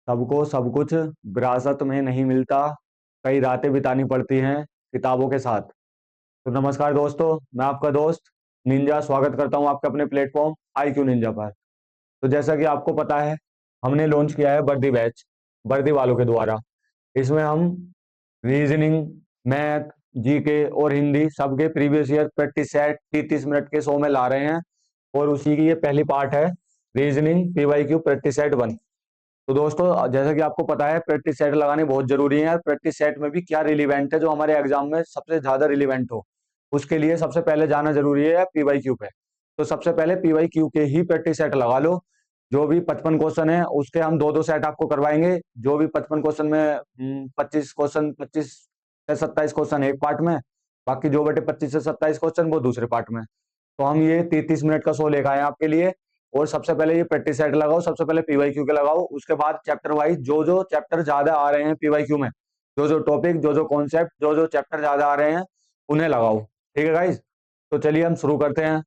सबको सब कुछ विरासत में नहीं मिलता, कई रातें बितानी पड़ती हैं किताबों के साथ। तो नमस्कार दोस्तों, मैं आपका दोस्त निंजा स्वागत करता हूं आपके अपने प्लेटफॉर्म IQ निंजा पर। तो जैसा कि आपको पता है, हमने लॉन्च किया है वर्दी बैच, वर्दी वालों के द्वारा। इसमें हम रीजनिंग, मैथ, जीके और हिंदी सबके previous year practice set 30 minute के शो में ला रहे हैं। और उसी की ये पहली पार्ट है, रीजनिंग PYQ प्रैक्टिस सेट 1। तो दोस्तों, जैसा कि आपको पता है, प्रैक्टिस सेट लगानी बहुत जरूरी है। प्रैक्टिस सेट में भी क्या रिलीवेंट है जो हमारे एग्जाम में सबसे ज्यादा रिलीवेंट हो, उसके लिए सबसे पहले जाना जरूरी है PYQ पे। तो सबसे पहले PYQ के ही प्रैक्टिस सेट लगा लो। जो भी 55 क्वेश्चन है उसके हम दो दो सेट आपको करवाएंगे। जो भी 55 क्वेश्चन में 25 क्वेश्चन, 25 से 27 क्वेश्चन एक पार्ट में, बाकी जो बटे 25 से 27 क्वेश्चन वो दूसरे पार्ट में। तो हम ये 33 मिनट का शो लेकर आए हैं आपके लिए। और सबसे पहले ये प्रैक्टिस सेट लगाओ, सबसे पहले PYQ के लगाओ। उसके बाद चैप्टर वाइज जो जो चैप्टर ज्यादा आ रहे हैं PYQ में, जो जो टॉपिक, जो जो कॉन्सेप्ट, जो जो चैप्टर ज्यादा आ रहे हैं उन्हें लगाओ। ठीक है गाइज? तो चलिए हम शुरू करते हैं।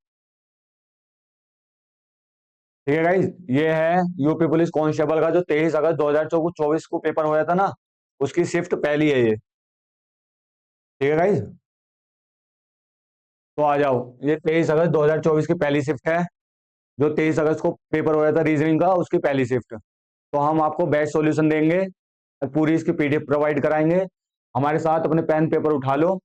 ठीक है गाइज, ये है यूपी पुलिस कांस्टेबल का जो 23 अगस्त 2024 को पेपर होया था ना, उसकी शिफ्ट पहली है ये। ठीक है गाइज? तो आ जाओ, ये 23 अगस्त 2024 की पहली शिफ्ट है। जो 23 अगस्त को पेपर होया था रीजनिंग का, उसकी पहली शिफ्ट। तो हम आपको बेस्ट सॉल्यूशन देंगे, पूरी इसकी PDF प्रोवाइड कराएंगे। हमारे साथ अपने पेन पेपर उठा लो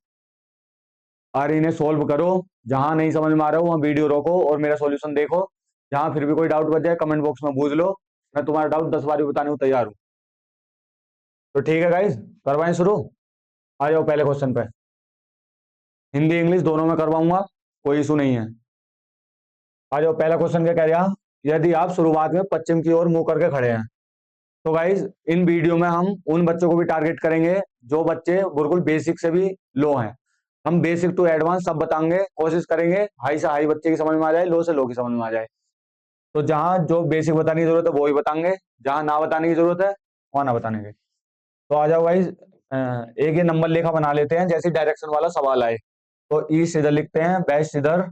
और इन्हें सोल्व करो। जहां नहीं समझ में आ रहा हो वहां वीडियो रोको और मेरा सॉल्यूशन देखो। जहां फिर भी कोई डाउट बच जाए कमेंट बॉक्स में पूछ लो, मैं तुम्हारा डाउट 10 बार बताने को तैयार हूँ। तो ठीक है गाइज, करवाएं शुरू। आ जाओ पहले क्वेश्चन पे। हिंदी इंग्लिश दोनों में करवाऊंगा, कोई इशू नहीं है। आ जाओ, पहला क्वेश्चन क्या कह रहा, यदि आप शुरुआत में पश्चिम की ओर मुंह करके खड़े हैं। तो गाइज, इन वीडियो में हम उन बच्चों को भी टारगेट करेंगे जो बच्चे बिल्कुल बेसिक से भी लो हैं। हम बेसिक टू एडवांस सब बताएंगे, कोशिश करेंगे हाई से हाई बच्चे की समझ में आ जाए, लो से लो की समझ में आ जाए। तो जहां जो बेसिक बताने की जरूरत है वो ही बताएंगे, जहां ना बताने की जरूरत है वहां ना बताने की। तो आ जाओ गाइज, एक ये नंबर लेखा बना लेते हैं जैसे डायरेक्शन वाला सवाल आए। तो ईस्ट इधर लिखते हैं, वेस्ट इधर,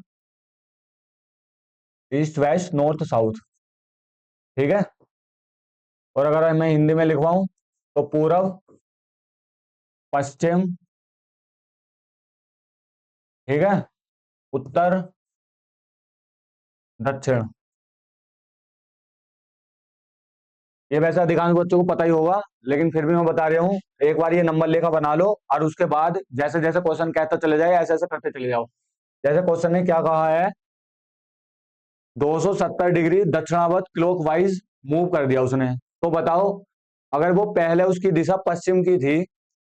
ईस्ट वेस्ट नॉर्थ साउथ। ठीक है? और अगर मैं हिंदी में लिखवाऊं तो पूरब, पश्चिम, ठीक है, उत्तर, दक्षिण। ये वैसे अधिकांश बच्चों को पता ही होगा, लेकिन फिर भी मैं बता रहा हूँ। एक बार ये नंबर लेखा बना लो और उसके बाद जैसे जैसे क्वेश्चन कहता चले जाए ऐसे ऐसे करते चले जाओ। जैसे क्वेश्चन ने क्या कहा है, 270 डिग्री दक्षिणावर्त क्लॉकवाइज मूव कर दिया उसने। तो बताओ, अगर वो पहले उसकी दिशा पश्चिम की थी,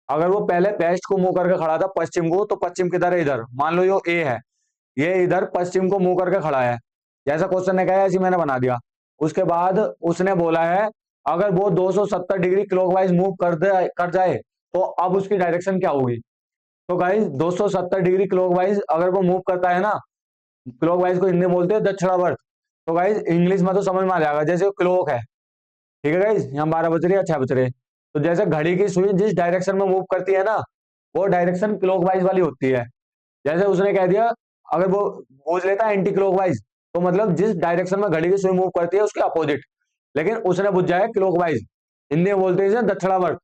अगर वो पहले वेस्ट को मुंह करके खड़ा था पश्चिम को, तो पश्चिम किधर है? इधर। मान लो ये A है, ये इधर पश्चिम को मुंह करके खड़ा है। जैसा क्वेश्चन ने कहा है ऐसे मैंने बना दिया। उसके बाद उसने बोला है अगर वो 270 डिग्री क्लॉकवाइज मूव कर जाए तो अब उसकी डायरेक्शन क्या होगी। तो गाइस, 270 डिग्री क्लॉकवाइज अगर वो मूव करता है ना, क्लॉकवाइज को हिंदी में बोलते हैं दक्षिणावर्त। तो गाइस इंग्लिश में तो समझ में आ जाएगा, जैसे क्लॉक है। ठीक है गाइस, यहाँ 12 बज रहे हैं, 6 बज रहे हैं। तो जैसे घड़ी की सुई जिस डायरेक्शन में मूव करती है ना, वो डायरेक्शन क्लॉकवाइज वाली होती है। जैसे उसने कह दिया अगर वो पूछ लेता है एंटी क्लॉकवाइज, तो मतलब जिस डायरेक्शन में घड़ी की सुई मूव करती है उसके अपोजिट। लेकिन उसने पूछा है क्लॉकवाइज, हिंदी में बोलते हैं दक्षिणावर्त।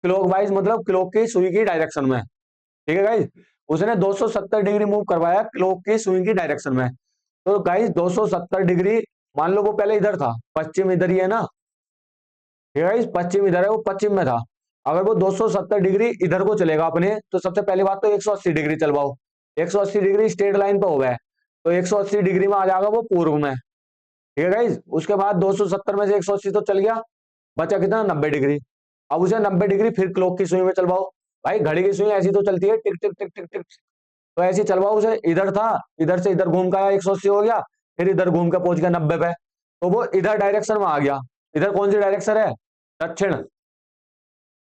क्लॉकवाइज मतलब क्लॉक की सुई की डायरेक्शन में। ठीक है गाइज, उसने 270 डिग्री मूव करवाया क्लॉक की सुई की डायरेक्शन में। तो गाइज 270 डिग्री, मान लो वो पहले इधर था, पश्चिम इधर ही है ना। ठीक है गाइज, पश्चिम इधर है, वो पश्चिम में था। अगर वो 270 डिग्री इधर को चलेगा अपने, तो सबसे पहली बात तो 180 डिग्री चलवाओ। 180 डिग्री स्ट्रेट लाइन पे हो गया है, तो 180 डिग्री में आ जाएगा वो पूर्व में। ठीक है गाइज, उसके बाद 270 में से 180 तो चल गया, बचा कितना? 90 डिग्री। अब उसे 90 डिग्री फिर क्लॉक की सुई में चलवाओ। भाई घड़ी की सुई ऐसी तो चलती है, टिक टिक टिक टिक टिक। तो ऐसे ही चलवाओ उसे। इधर था, इधर से इधर घूम का आया, 180 हो गया, फिर इधर घूम के पहुंच गया 90 पे। तो वो इधर डायरेक्शन में आ गया। इधर कौन सी डायरेक्शन है? दक्षिण।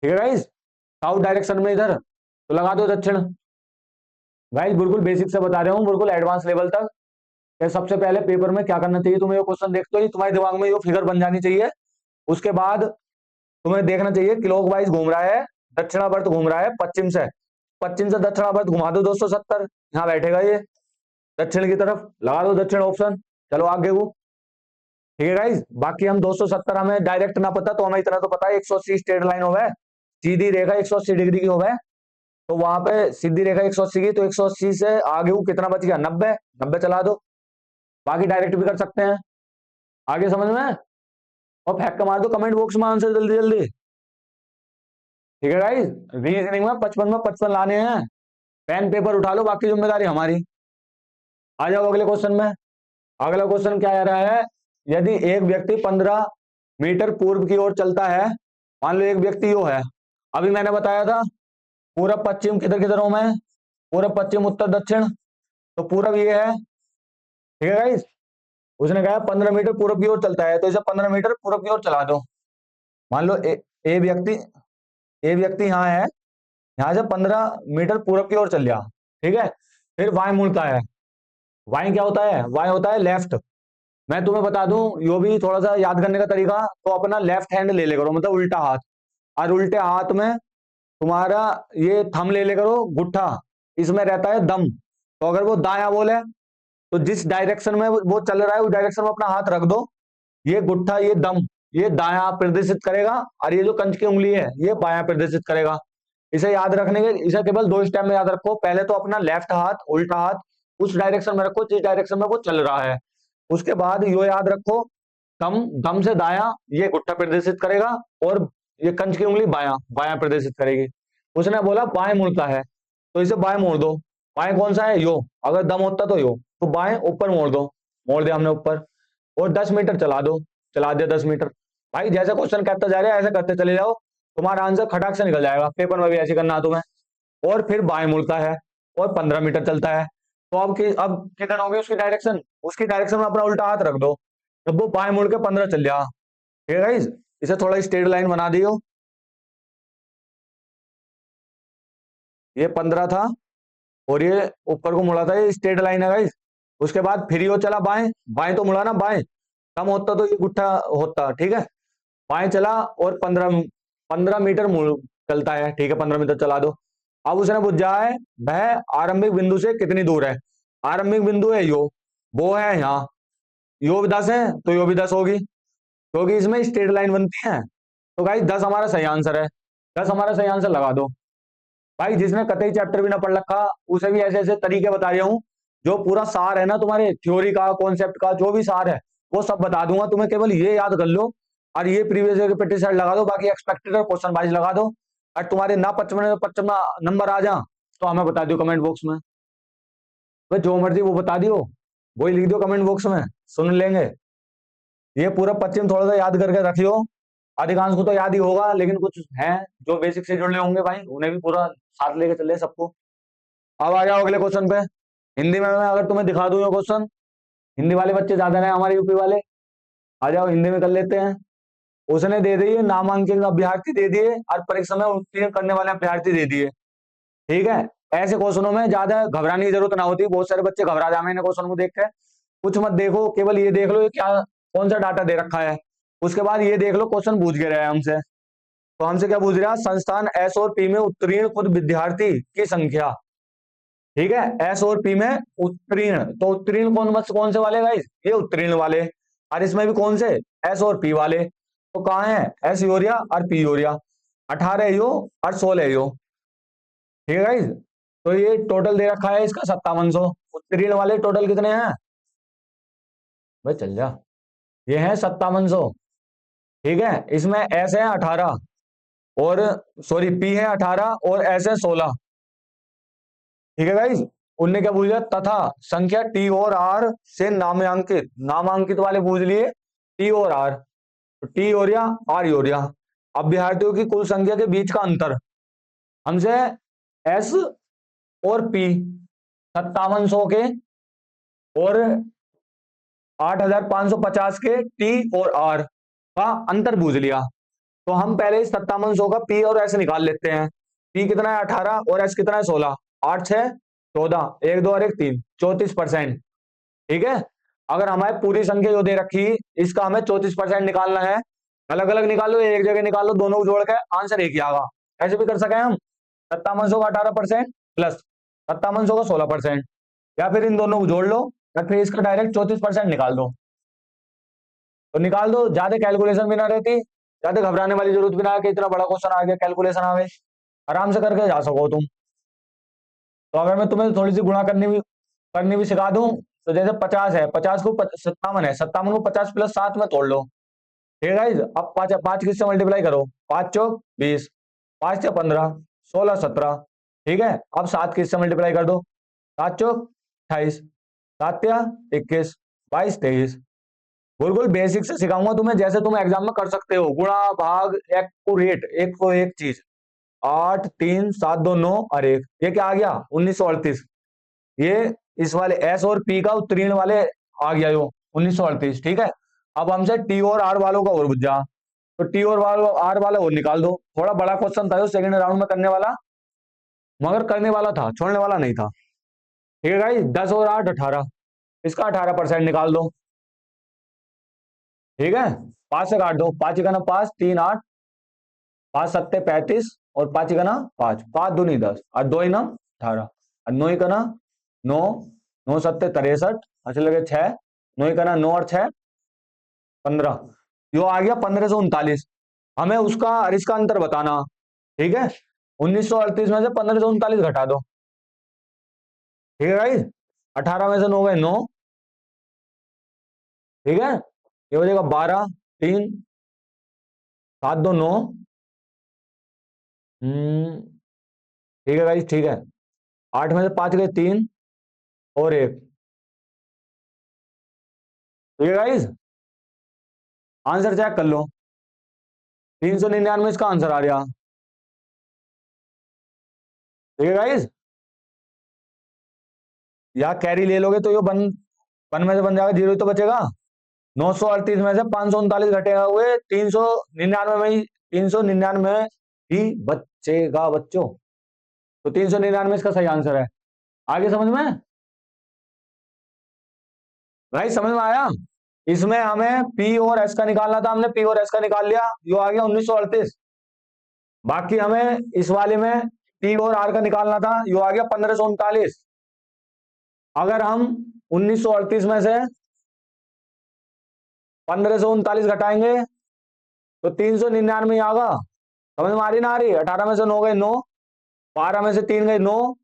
ठीक है गाइज, साउथ डायरेक्शन में इधर, तो लगा दो दक्षिण। गाइज बिल्कुल बेसिक से बता रहा हूँ, बिल्कुल एडवांस लेवल तक। कि सबसे पहले पेपर में क्या करना चाहिए तुम्हें, ये क्वेश्चन देखते ही तुम्हारे दिमाग में ये फिगर बन जानी चाहिए। उसके बाद तुम्हें देखना चाहिए क्लॉकवाइज घूम रहा है, दक्षिणावर्त घूम रहा है पश्चिम से। पश्चिम से दक्षिणावर्त घुमा दो 270, यहाँ बैठेगा ये दक्षिण की तरफ, लगा दो दक्षिण ऑप्शन। चलो आगे वो। ठीक है गाइज, बाकी हम 270 हमें डायरेक्ट ना पता, तो हमें इतना तो पता है 180 स्ट्रेट लाइन हो गए, सीधी रेखा 180 डिग्री की हो गए, तो वहां पे सीधी रेखा 180 की, तो 180 से आगे वो कितना बच गया, 90, 90 चला दो। बाकी डायरेक्ट भी कर सकते हैं। आगे समझ में? और फेंक के मार दो कमेंट बॉक्स में आंसर जल्दी जल्दी। ठीक है गाइज, रीजनिंग में 55 लाने हैं। पेन पेपर उठा लो, बाकी जिम्मेदारी हमारी। आ जाओ अगले क्वेश्चन में। अगला क्वेश्चन क्या आ रहा है, यदि एक व्यक्ति 15 मीटर पूर्व की ओर चलता है, मान लो एक व्यक्ति यो है, अभी मैंने बताया था पूरब पश्चिम किधर किधर हूं मैं, पूरब पश्चिम उत्तर दक्षिण, तो पूरब ये है। ठीक है गाइस, उसने कहा 15 मीटर पूरब की ओर चलता है, तो इसे 15 मीटर पूरब की ओर चला दो। मान लो ए व्यक्ति, ए व्यक्ति यहाँ है, यहाँ से 15 मीटर पूरब की ओर चल गया। ठीक है, फिर वाई मुड़ता है। वाई क्या होता है, वाई होता है लेफ्ट। मैं तुम्हें बता दूं, यो भी थोड़ा सा याद करने का तरीका, तो अपना लेफ्ट हैंड ले ले करो, मतलब उल्टा हाथ, और उल्टे हाथ में तुम्हारा ये थंब ले ले करो, गुट्ठा, इसमें रहता है दम। तो अगर वो दाया बोले, तो जिस डायरेक्शन में वो चल रहा है उस डायरेक्शन में अपना हाथ रख दो, ये गुट्ठा, ये दम, ये दाया प्रदर्शित करेगा, और ये जो कंच की उंगली है ये बायां प्रदर्शित करेगा। इसे याद रखने के, इसे केवल 2 स्टेप में याद रखो। पहले तो अपना लेफ्ट हाथ, उल्टा हाथ उस डायरेक्शन में रखो जिस डायरेक्शन में वो चल रहा है। उसके बाद यो याद रखो, दम, दम से दाया ये गुट्ठा प्रदर्शित करेगा, और ये कंच की उंगली बायां, बायां प्रदर्शित करेगी। उसने बोला बाएं मुड़ता है, तो इसे बाएं मोड़ दो। बाएं कौन सा है, यो, अगर दम होता तो यो, तो बाएं ऊपर मोड़ दो, मोड़ दिया हमने ऊपर, और 10 मीटर चला दो, चला दिया 10 मीटर। भाई जैसे क्वेश्चन कहता जा रहा है ऐसे करते चले जाओ, तुम्हारा आंसर खटाक से निकल जाएगा, पेपर में भी ऐसे करना है तुम्हें। और फिर बाएं मुड़ता है और 15 मीटर चलता है, तो अब किधर होगी उसकी डायरेक्शन, उसकी डायरेक्शन में अपना उल्टा हाथ रख दो, जब वो बाएं मुड़ के 15 चल जाए। ठीक है गाइस, इसे थोड़ा स्ट्रेट लाइन बना दियो, ये 15 था और ये ऊपर को मुड़ा था, ये स्ट्रेट लाइन है गाइस। उसके बाद फिर यो चला बाएं, बाएं तो मुड़ा ना, बाएं कम होता तो ये गुट्ठा होता। ठीक है, बाएं चला और 15 मीटर मुड़ चलता है। ठीक है, 15 मीटर चला दो। अब उसने पूछा है वह आरंभिक बिंदु से कितनी दूर है। आरंभिक बिंदु है यो, वो है यहाँ, यो भी 10 है तो यो भी 10 होगी, क्योंकि इसमें स्ट्रेट लाइन बनती है। तो गाइस 10 हमारा सही आंसर है, 10 हमारा सही आंसर लगा दो। भाई जिसने कतई चैप्टर भी ना पढ़ रखा, उसे भी ऐसे ऐसे तरीके बता रहा हूँ, जो पूरा सार है ना तुम्हारे थ्योरी का, कॉन्सेप्ट का, जो भी सार है वो सब बता दूंगा तुम्हें, केवल ये याद कर लो, और ये प्रीवियस ईयर के पेटी सेट लगा दो, बाकी एक्सपेक्टेड और क्वेश्चन वाइज लगा दो। और तुम्हारे ना 55 55 नंबर आ जा, तो हमें बता दियो कमेंट बॉक्स में, भाई जो मर्जी वो बता दियो, वही लिख दो कमेंट बॉक्स में, सुन लेंगे। ये पूरा पश्चिम थोड़ा सा याद करके रखियो, अधिकांश को तो याद ही होगा, लेकिन कुछ हैं जो बेसिक से जुड़े होंगे भाई, उन्हें भी पूरा साथ लेके चले सबको। अब आ जाओ अगले क्वेश्चन पे। हिंदी में मैं अगर तुम्हें दिखा दूं ये क्वेश्चन, हिंदी वाले बच्चे ज्यादा हैं हमारे यूपी वाले, आ जाओ हिंदी में कर लेते हैं। उसने दे दिए नामांकित अभ्यर्थी दे दिए, और परीक्षा में उत्तीर्ण करने वाले अभ्यर्थी दे दिए। ठीक है, ऐसे क्वेश्चनों में ज्यादा घबराने की जरूरत ना होती, बहुत सारे बच्चे घबरा जाते हैं क्वेश्चन को देख के। कुछ मत देखो, केवल ये देख लो ये क्या, कौन सा डाटा दे रखा है। उसके बाद ये देख लो क्वेश्चन पूछ के रहे हैं हमसे, तो हमसे क्या पूछ रहा है, संस्थान एस और पी में उत्तीर्ण कुल विद्यार्थी की संख्या। ठीक है, एस और पी में उत्तीर्ण, तो उत्तीर्ण कौन से वाले गाइस, ये उत्तीर्ण वाले, और इसमें भी कौन से, एस और पी वाले। तो कहाँ है, एस यूरिया और पी यूरिया, 18 यो और 16 यो। ठीक है गाइस, तो ये टोटल दे रखा है इसका 5700। उत्तीर्ण वाले टोटल कितने हैं, भाई चल जा, ये है 5700। ठीक है, इसमें एस है 18, और सॉरी पी है 18 और एस है 16। ठीक है गाइस, उनने क्या पूछ लिया, तथा संख्या टी और आर से नामांकित, नामांकित वाले पूछ लिए टी और आर, तो टी यूरिया आर यूरिया, अभ्यर्थियों की कुल संख्या के बीच का अंतर हमसे एस और पी 5700 के और 8550 के टी और आर का अंतर पूछ लिया। तो हम पहले 5700 का पी और एस निकाल लेते हैं। पी कितना है 18 और एस कितना है 16, 8 6 14, 1 2 और 1 3, 34%। ठीक है, अगर हमारे पूरी संख्या जो दे रखी इसका हमें 34% निकालना है, अलग अलग निकालो, एक जगह निकालो, दोनों को जोड़ के आंसर एक ही आएगा। ऐसे भी कर सके हम, 5700 का 18% प्लस 5700 का 16%, या फिर इन दोनों को जोड़ लो, या फिर इसका डायरेक्ट 34% निकाल दो। तो निकाल दो, ज्यादा कैलकुलेशन भी ना रहती, ज्यादा घबराने वाली जरूरत भी ना है कि इतना बड़ा क्वेश्चन आ गया कैलकुलेशन आवे, आराम से करके जा सको तुम। तो अगर मैं तुम्हें थोड़ी सी गुणा करनी भी सिखा दूं, तो जैसे 50 है, 50 को 57 है, 57 को 50 प्लस 7 में तोड़ लो। ठीक है guys? अब पाँच पाँच किससे मल्टीप्लाई करो, 5 चौक 20, 5 या 15, 16 17। ठीक है, अब 7 किससे मल्टीप्लाई कर दो, 7 चौक 28, 7 या 21, 22 23। बिल्कुल बेसिक से सिखाऊंगा तुम्हें, जैसे तुम एग्जाम में कर सकते हो, गुणा भाग एक्यूरेट, एक को एक चीज। 8 3 7 2 9 और 1, ये क्या आ गया 1938। ये इस वाले एस और पी का उत्तीर्ण वाले आ गया यो 1938। ठीक है, अब हमसे टी और आर वालों का और बुझ जा। तो टी और आर वाला और निकाल दो। थोड़ा बड़ा क्वेश्चन था जो सेकंड राउंड में करने वाला, मगर करने वाला था, छोड़ने वाला नहीं था। ठीक है भाई, 10 और 8 18, इसका 18% निकाल दो। ठीक है, 5 से काट दो, 5 का ना 5 3 8, 5 सत्ते 35 और 5 का ना 5, 5 दूनी 10 और 2 ही ना 18 और 9 का ना 9, 9 सत्ते 63, अच्छा लगे 6, 9 का ना 9 और 6 15, यो आ गया 1539। हमें उसका और इसका अंतर बताना। ठीक है, 1938 में से 1539 घटा दो। ठीक है भाई, 18 में से 9 गए 9। ठीक है, ये हो जाएगा 12 3 7 2 9। ठीक है भाई, ठीक है, 8 में से 5 गए 3 और 1। ठीक है गाइस, आंसर चेक कर लो, 399 इसका आंसर आ गया। ठीक है गाइस, या कैरी ले लोगे तो ये वन में से बन जाएगा, जीरो तो बचेगा। 938 में से 539 घटेगा हुए 399 में ही, 399 ही बचेगा बच्चों। तो 399 इसका सही आंसर है। आगे समझ में भाई, समझ में आया? इसमें हमें पी और एस का निकालना था, हमने पी और एस का निकाल लिया, जो आ गया 1938। बाकी हमें इस वाले में पी और आर का निकालना था, जो आ गया 1539। अगर हम 1938 में से 1539 घटाएंगे तो 399 आगा। समझ में आ रही ना आ रही? 18 में से 9 गए 9, 12 में से 3 गए 9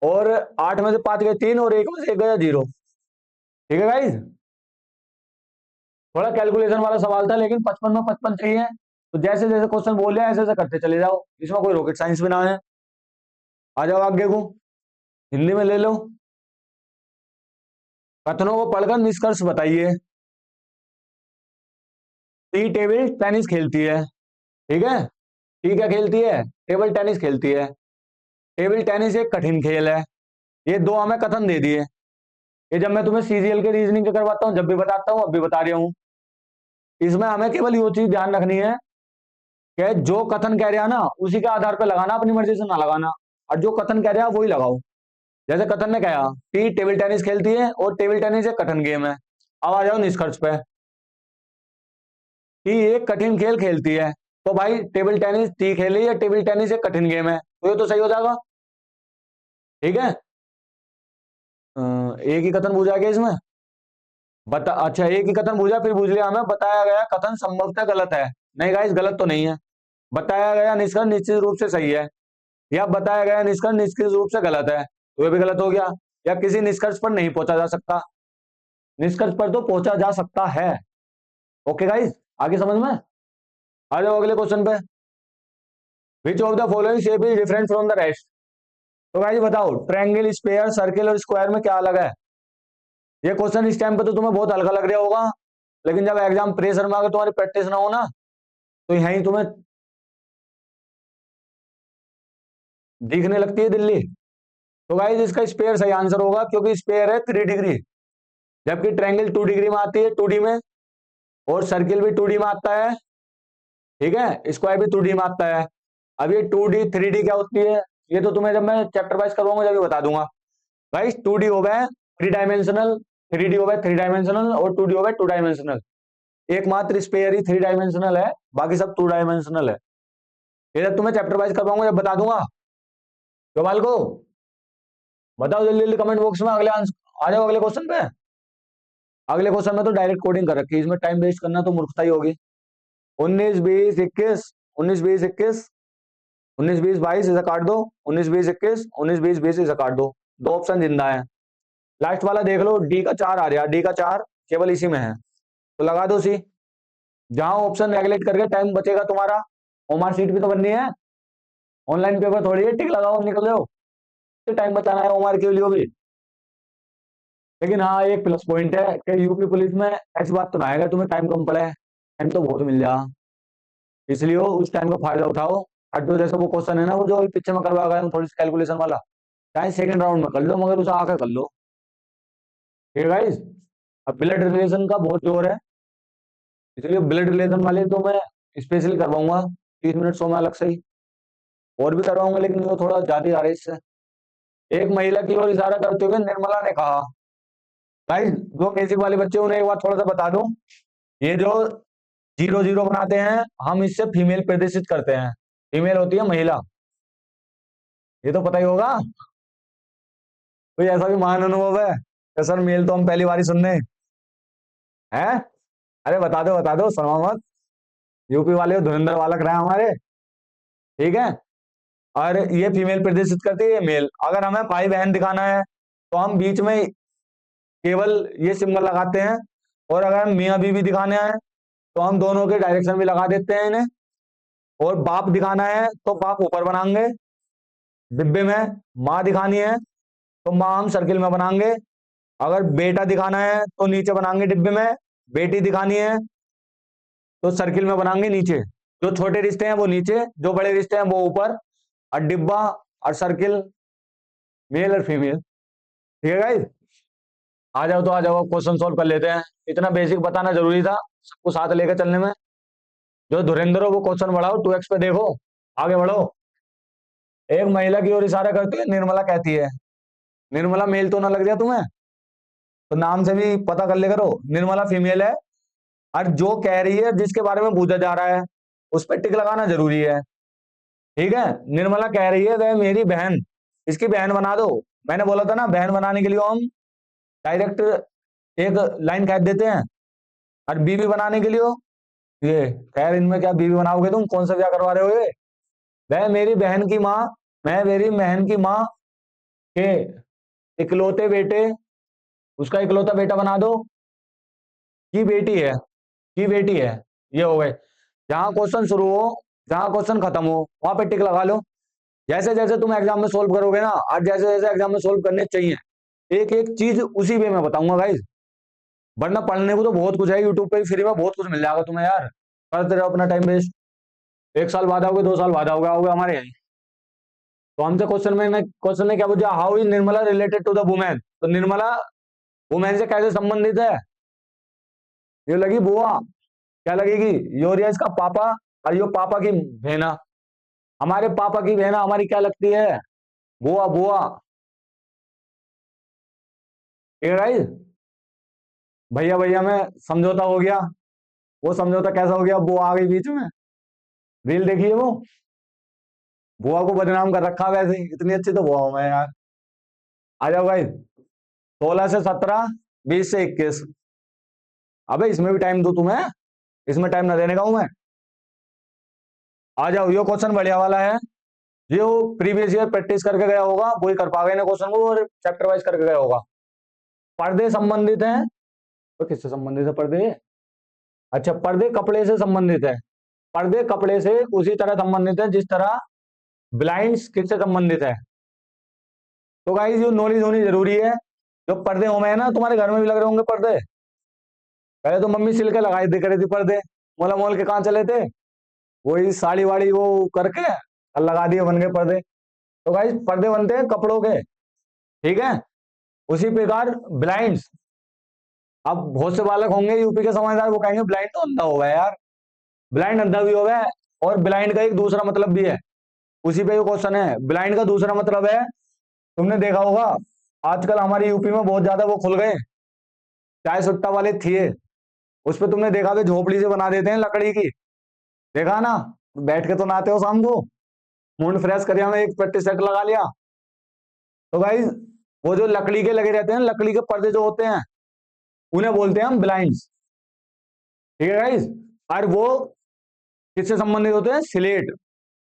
और 8 में से 5 गए 3 और 1 में से 1 गया 0। ठीक है गाइज, थोड़ा कैलकुलेशन वाला सवाल था, लेकिन 55 में 55 चाहिए, तो जैसे जैसे क्वेश्चन बोल रहे हैं ऐसे ऐसे करते चले जाओ, इसमें कोई रॉकेट साइंस भी ना है। आ जाओ आगे को, हिंदी में ले लो। कथनों को पढ़कर निष्कर्ष बताइए। टी टेबल टेनिस खेलती है। ठीक है, टी क्या खेलती है? टेबल टेनिस खेलती है। टेबल टेनिस एक कठिन खेल है। ये दो हमें कथन दे दिए, ये जब मैं तुम्हें सीजीएल के रीजनिंग के करवाता हूँ, जब भी बताता हूँ अब भी बता रहा हूँ। इसमें हमें केवल ये चीज ध्यान रखनी है कि जो कथन कह रहा है ना उसी के आधार पर लगाना, अपनी मर्जी से ना लगाना, और जो कथन कह रहा है वही लगाओ। जैसे कथन ने कहा टी टेबल टेनिस खेलती है और टेबल टेनिस एक कठिन गेम है। अब आ जाओ निष्कर्ष पे। टी एक कठिन खेल खेलती है, तो भाई टेबल टेनिस टी खेली या टेबल टेनिस एक कठिन गेम है, तो ये तो सही हो जाएगा। ठीक है, एक ही कथन पूछा गया इसमें, बता, अच्छा एक ही कथन पूछा, फिर पूछ लिया हमें बताया गया कथन संभवतः गलत है। नहीं गाइस, गलत तो नहीं है। बताया गया निष्कर्ष निश्चित रूप से सही है, या बताया गया निष्कर्ष निश्चित रूप से गलत है, तो ये भी गलत हो गया। या किसी निष्कर्ष पर नहीं पहुंचा जा सकता, निष्कर्ष पर तो पहुंचा जा सकता है। ओके गाइस, आगे समझ में आ जाओ अगले क्वेश्चन पे। Which of the following shape is different from the rest? तो गाइस बताओ, ट्रायंगल, स्क्वायर, सर्किल और स्क्वायर में क्या अलग है? ये क्वेश्चन इस टाइम पे तो तुम्हें बहुत हल्का लग रहा होगा, लेकिन जब एग्जाम प्रेशर में आकर तुम्हारी प्रैक्टिस ना हो ना, तो यहीं तुम्हें दिखने लगती है दिल्ली। तो गाइस इसका स्क्वायर सही आंसर होगा, क्योंकि स्क्वायर है 3 डिग्री, जबकि ट्रायंगल 2 डिग्री में आती है 2D में, और सर्किल भी 2D में आता है। ठीक है, स्क्वायर भी 2D में आता है। अब ये 2D 3D क्या होती है, ये तो तुम्हें जब मैं चैप्टर वाइज करवाऊंगा जब बता दूंगा। भाई 2D हो गया 3 डायमेंशनल, 3D हो गया 3 डायमेंशनल, और 2D हो गया 2 डायमेंशनल। एकमात्र स्पेयर ही 3 डायमेंशनल है, बाकी सब 2 डायमेंशनल है। ये जब तुम्हें चैप्टर वाइज करवाऊंगा जब बता दूंगा। कमाल को बताओ जल्दी जल्दी कमेंट बॉक्स में, अगले आंसर आ जाओ अगले क्वेश्चन पे। अगले क्वेश्चन में तो डायरेक्ट कोडिंग कर रखी है, इसमें टाइम वेस्ट करना तो मूर्खता ही होगी। 19 20 21, 19 20 21, 19 20 22 इसे काट दो, 19 20 21, 19 20 20 इसे काट दो, दो ऑप्शन जिंदा है। लास्ट वाला देख लो, डी का 4 आ रहा है, डी का 4 केवल इसी में है, तो लगा दो सी। जहां ऑप्शन नेगलेक्ट करके टाइम बचेगा तुम्हारा, ओमार सीट भी तो बननी है, ऑनलाइन पेपर थोड़ी है टिक लगाओ निकल जाओ, तो टाइम बचाना है ओमार के लिए भी। लेकिन हाँ एक प्लस पॉइंट है कि यूपी पुलिस में ऐसी बात तो ना आएगा तुम्हें टाइम कम पड़े, टाइम तो बहुत मिल जा, इसलिए उस टाइम का फायदा उठाओ। और जो जैसे वो क्वेश्चन है ना, वो जो अभी पीछे में करवा गया थोड़ी सी कैलकुलेशन वाला, चाहे सेकंड राउंड में कर लो मगर उसे आके कर लो, ठीक है गाइस। अब ब्लड रिलेशन का बहुत जोर है, इसलिए ब्लड रिलेशन वाले तो मैं स्पेशली करवाऊंगा 30 मिनट 100 में अलग से ही, और भी करवाऊंगा लेकिन वो थोड़ा ज्यादा आ रहा है इससे। एक महिला की ओर इशारा करते हुए निर्मला ने कहा, भाई जो बेसिक वाले बच्चे उन्हें एक बार थोड़ा सा बता दूं, ये जो 0 0 बनाते हैं हम इससे फीमेल प्रदर्शित करते हैं, फीमेल होती है महिला, ये तो पता ही होगा। कोई ऐसा भी महान अनुभव है कि सर मेल तो हम पहली बार ही सुनने हैं? अरे बता दो शर्मा मत, यूपी वाले धुरंधर बालक रहे हमारे, ठीक है। और ये फीमेल प्रदर्शित करती है, ये मेल। अगर हमें भाई बहन दिखाना है तो हम बीच में केवल ये सिंबल लगाते हैं, और अगर हम मियाँ बीवी दिखाने हैं तो हम दोनों के डायरेक्शन भी लगा देते हैं इन्हें, और बाप दिखाना है तो बाप ऊपर बनाएंगे डिब्बे में, माँ दिखानी है तो माँ हम सर्किल में बनाएंगे, अगर बेटा दिखाना है तो नीचे बनाएंगे डिब्बे में, बेटी दिखानी है तो सर्किल में बनाएंगे नीचे, जो छोटे रिश्ते हैं वो नीचे, जो बड़े रिश्ते हैं वो ऊपर, और डिब्बा और सर्किल मेल और फीमेल, ठीक है गाइस। आ जाओ तो आ जाओ, क्वेश्चन सोल्व कर लेते हैं, इतना बेसिक बताना जरूरी था सबको साथ लेकर चलने में। जो धुरेंद्र हो वो क्वेश्चन बढ़ाओ, 2x पे देखो, आगे बढ़ो। एक महिला की ओर इशारा करती है निर्मला कहती है, निर्मला मेल तो ना लग जाए तुम्हें, तो नाम से भी पता कर ले करो, निर्मला फीमेल है, और जो कह रही है जिसके बारे में पूछा जा रहा है उस पर टिक लगाना जरूरी है, ठीक है। निर्मला कह रही है वह मेरी बहन, इसकी बहन बना दो। मैंने बोला था ना बहन बनाने के लिए हम डायरेक्ट एक लाइन काट देते हैं, और बीवी बनाने के लिए ये, खैर इनमें क्या बीवी बनाओगे तुम, कौन सा ब्याह करवा रहे हो ये। वह मेरी बहन की माँ, मैं मेरी बहन की माँ के इकलौते बेटे, उसका इकलौता बेटा बना दो, की बेटी है, की बेटी है, ये हो गए। जहां क्वेश्चन शुरू हो, जहां क्वेश्चन खत्म हो वहां पे टिक लगा लो। जैसे जैसे तुम एग्जाम में सोल्व करोगे ना, आज जैसे जैसे एग्जाम में सोल्व करने चाहिए, एक एक चीज उसी वे में बताऊंगा गाइज, वरना पढ़ने को तो बहुत कुछ है, यूट्यूब पे फ्री में बहुत कुछ मिल जाएगा तुम्हें यार, करते रहो अपना टाइम वेस्ट। 1 साल बाद आओगे, 2 साल बाद आओगे हमारे यहाँ। तो हमसे क्वेश्चन ने क्या पूछा, how is Nirmala related to the women, तो निर्मला वुमेन से कैसे संबंधित है, ये लगी बुआ, क्या लगेगी, योरिया इसका पापा, और यो पापा की बहना, हमारे पापा की बहना हमारी क्या लगती है, बुआ बुआ, ठीक है गाइस। भैया भैया में समझौता हो गया, वो समझौता कैसा हो गया, बुआ आ गई बीच में, रील देखिए वो, बुआ को बदनाम कर रखा, वैसे ही इतनी अच्छी तो बुआ हूं मैं यार। आ जाओ भाई, 16 से 17, 20 से 21, अबे इसमें भी टाइम दो तुम्हें, इसमें टाइम ना देने का हूं मैं। आ जाओ, ये क्वेश्चन बढ़िया वाला है, जो प्रीवियस ईयर प्रैक्टिस करके गया होगा वही कर पाएगा ना क्वेश्चन को, और चैप्टर वाइज करके गया होगा। पर्दे संबंधित हैं, तो किससे संबंधित है पर्दे, अच्छा पर्दे कपड़े से संबंधित है, पर्दे कपड़े से उसी तरह संबंधित है जिस तरह ब्लाइंड्स किससे संबंधित है। तो गाइस जो नॉलेज होनी जरूरी है, जो पर्दे होंगे ना तुम्हारे घर में भी लग रहे होंगे पर्दे, पहले तो मम्मी सिल के लगाई दे रही थी पर्दे, मोला मोल के कहाँ चले थे, वही साड़ी वाड़ी वो करके और लगा दिए, बन गए पर्दे। तो गाइस पर्दे बनते हैं कपड़ों के, ठीक है। उसी प्रकार ब्लाइंड्स, अब बहुत से बालक होंगे यूपी के समझदार, वो कहेंगे ब्लाइंड तो अंधा होगा यार, ब्लाइंड अंधा भी होगा, और ब्लाइंड का एक दूसरा मतलब भी है, उसी पे क्वेश्चन है। ब्लाइंड का दूसरा मतलब है, तुमने देखा होगा आजकल हमारे यूपी में बहुत ज्यादा वो खुल गए चाय सुट्टा वाले थिए, उस पर तुमने देखा भी झोपड़ी से बना देते हैं लकड़ी की, देखा ना, बैठ के तो नहाते हो शाम को, मूड फ्रेश करिया में एक पेटी सेट लगा लिया। तो भाई वो जो लकड़ी के लगे रहते हैं, लकड़ी के पर्दे जो होते हैं, उन्हें बोलते हैं हम ब्लाइंड्स। ठीक है गाइस। और वो किससे संबंधित होते हैं? स्लेट।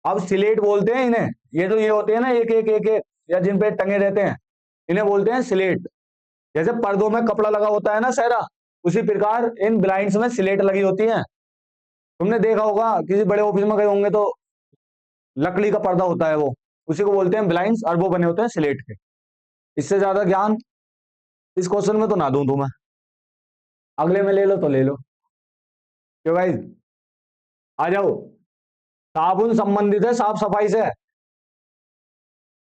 अब स्लेट बोलते हैं इन्हें, ये जो ये होते हैं ना एक एक एक एक या जिन पे टंगे रहते हैं, इन्हें बोलते हैं स्लेट। जैसे पर्दों में कपड़ा लगा होता है ना सहरा, उसी प्रकार इन ब्लाइंड्स में स्लेट लगी होती है। तुमने देखा होगा किसी बड़े ऑफिस में गए होंगे तो लकड़ी का पर्दा होता है, वो उसी को बोलते हैं ब्लाइंड्स, और वो बने होते हैं स्लेट के। इससे ज्यादा ज्ञान इस क्वेश्चन में तो ना दूं तुम्हें, अगले में ले लो तो ले लो। क्यों भाई, आ जाओ। साबुन संबंधित है साफ सफाई से,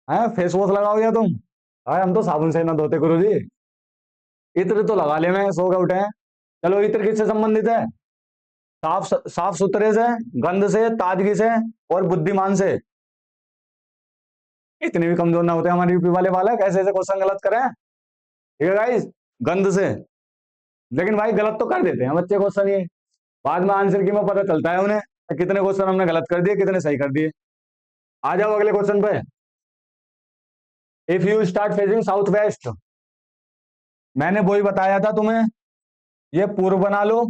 है फेस वॉश लगाओगे तुम? अरे हम तो साबुन से ना धोते गुरु जी। इत्र तो लगा ले, मैं सो के उठे हैं। चलो इत्र किससे संबंधित है? साफ सुथरे से, गंध से, ताजगी से और बुद्धिमान से। इतने भी कमजोर ना होते हमारे यूपी वाले बालक, ऐसे ऐसे क्वेश्चन गलत करें। ठीक है गाइस, गंध से। लेकिन भाई गलत तो कर देते हैं बच्चे क्वेश्चन ये, बाद में आंसर की में पता चलता है उन्हें कितने क्वेश्चन हमने गलत कर दिए कितने सही कर दिए। आ जाओ अगले क्वेश्चन पे। If you start facing south west, मैंने वही बताया था तुम्हें, ये पूर्व बना लो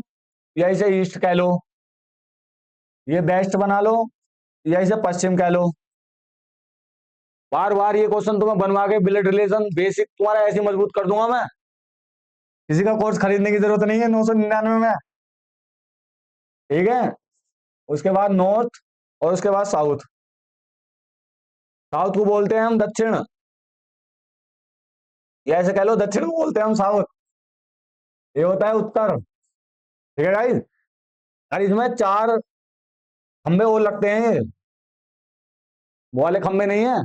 या इसे ईस्ट कह लो, ये वेस्ट बना लो या इसे पश्चिम कह लो। बार बार ये क्वेश्चन तुम्हें बनवा के ब्लड रिलेशन बेसिक तुम्हारा ऐसी मजबूत कर दूंगा मैं, किसी का कोर्स खरीदने की जरूरत नहीं है 999 में। ठीक है, उसके बाद नॉर्थ और उसके बाद साउथ। साउथ को बोलते हैं हम दक्षिण, या ऐसे कह लो दक्षिण को बोलते हैं हम साउथ। ये होता है उत्तर। ठीक है गाइस, और इसमें चार खंबे और लगते हैं, ये वो वाले खंबे नहीं है,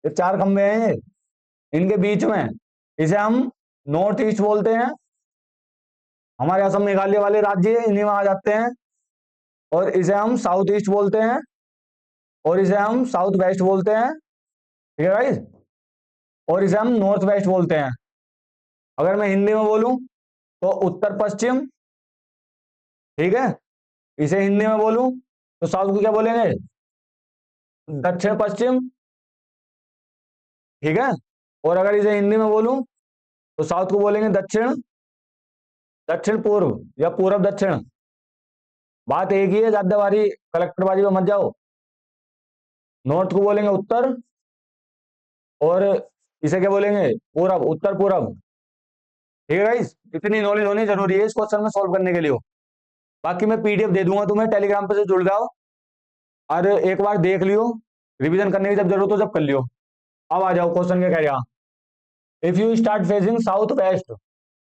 ये चार खंबे हैं ये, इनके बीच में इसे हम नॉर्थ ईस्ट बोलते हैं। हमारे असम मेघालय वाले राज्य इन्हीं में आ जाते हैं। और इसे हम साउथ ईस्ट बोलते हैं, और इसे हम साउथ वेस्ट बोलते हैं। ठीक है गाइस, और इसे हम नॉर्थ वेस्ट बोलते हैं। अगर मैं हिंदी में बोलूं तो उत्तर पश्चिम। ठीक है, इसे हिंदी में बोलूं तो साउथ को क्या बोलेंगे? दक्षिण पश्चिम। ठीक है, और अगर इसे हिंदी में बोलूं तो साउथ को बोलेंगे दक्षिण, दक्षिण पूर्व या पूर्व दक्षिण। बात एक ही है, ज्यादाबाजी कलेक्टरबाजी में मत जाओ। नॉर्थ को बोलेंगे उत्तर, और इसे क्या बोलेंगे? पूरब, उत्तर पूरब। ठीक है गाइस, इतनी नॉलेज होनी जरूरी है इस क्वेश्चन में सॉल्व करने के लिए। बाकी मैं पीडीएफ दे दूंगा तुम्हें, टेलीग्राम पे से जुड़ जाओ और एक बार देख लियो, रिवीजन करने की जब जरूरत हो जब कर लियो। अब आ जाओ क्वेश्चन क्या कह रहा, if you start facing south west.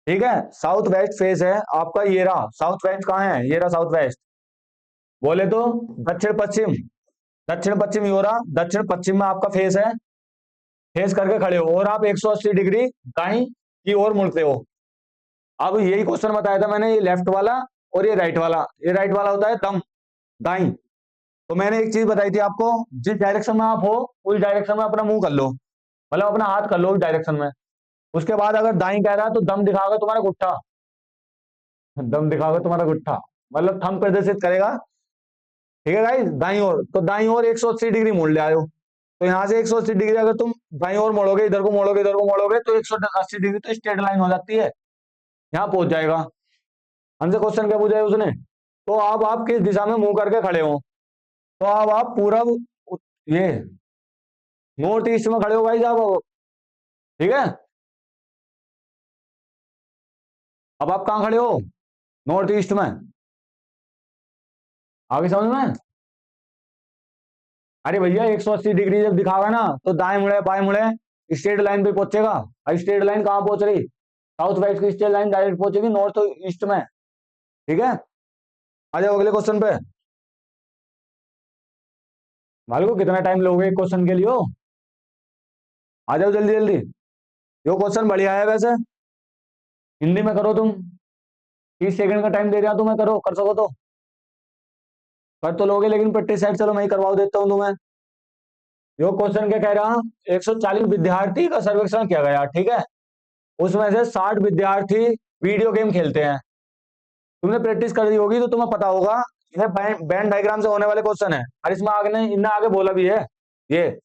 ठीक है, साउथ वेस्ट फेस है आपका, ये रहा साउथ वेस्ट। कहाँ है? ये रहा साउथ वेस्ट। बोले तो दक्षिण पश्चिम, दक्षिण पश्चिम ये रहा, दक्षिण पश्चिम में आपका फेस है। फेस करके खड़े हो और आप 180 डिग्री दाई की ओर मुड़ते हो। अब यही क्वेश्चन बताया था मैंने, ये लेफ्ट वाला और ये राइट वाला। ये राइट वाला होता है दम, दाई। तो मैंने एक चीज बताई थी आपको, जिस डायरेक्शन में आप हो उस डायरेक्शन में अपना मुंह कर लो, मतलब अपना हाथ कर लो उस डायरेक्शन में। उसके बाद अगर दाई कह रहा है तो दम दिखाओगे तुम्हारा गुट्ठा, दम दिखाओगे तुम्हारा गुट्ठा, मतलब थंब प्रदर्शित करेगा। ठीक है गाइस, दाई ओर, तो दाई ओर 180 डिग्री मोड़ ले आयो। तो यहाँ से 180 डिग्री अगर तुम दाई ओर मोड़ोगे, इधर को मोड़ोगे, इधर को मोड़ोगे, तो 180 डिग्री तो स्ट्रेट लाइन हो जाती है, यहाँ पहुंच जाएगा। हमसे क्वेश्चन क्या पूछा है उसने, तो अब आप किस दिशा में मुंह करके खड़े हो? तो अब आप पूरब, ये नॉर्थ ईस्ट में खड़े हो भाई साहब। ठीक है, अब आप कहाँ खड़े हो? नॉर्थ ईस्ट में। आगे समझ में? अरे भैया 180 डिग्री जब दिखागा ना तो दाएं मुड़े बाएं मुड़े स्ट्रेट लाइन पे पहुंचेगा। स्ट्रेट लाइन कहाँ पहुंच रही? साउथ वेस्ट की स्ट्रेट लाइन डायरेक्ट पहुंचेगी नॉर्थ ईस्ट में। ठीक है, आ जाओ अगले क्वेश्चन पे। मालूम को कितना टाइम लोगे क्वेश्चन के लिए हो? आ जाओ जल्दी जल्दी, यो क्वेश्चन बढ़िया है वैसे। हिंदी में करो तुम, 30 सेकंड का टाइम दे रहा तुम्हें, करो, कर सको तो कर तो लोगे, लेकिन प्रैक्टिस सेट चलो मैं ही करवा देता हूँ तुम्हें। यो क्वेश्चन क्या कह रहा, 140 विद्यार्थी का सर्वेक्षण किया गया। ठीक है, उसमें से 60 विद्यार्थी वीडियो गेम खेलते हैं। तुमने प्रैक्टिस कर दी होगी तो तुम्हें पता होगा, ये बैन डायग्राम से होने वाले क्वेश्चन है। और इसमें आगे इनने आगे बोला भी है, ये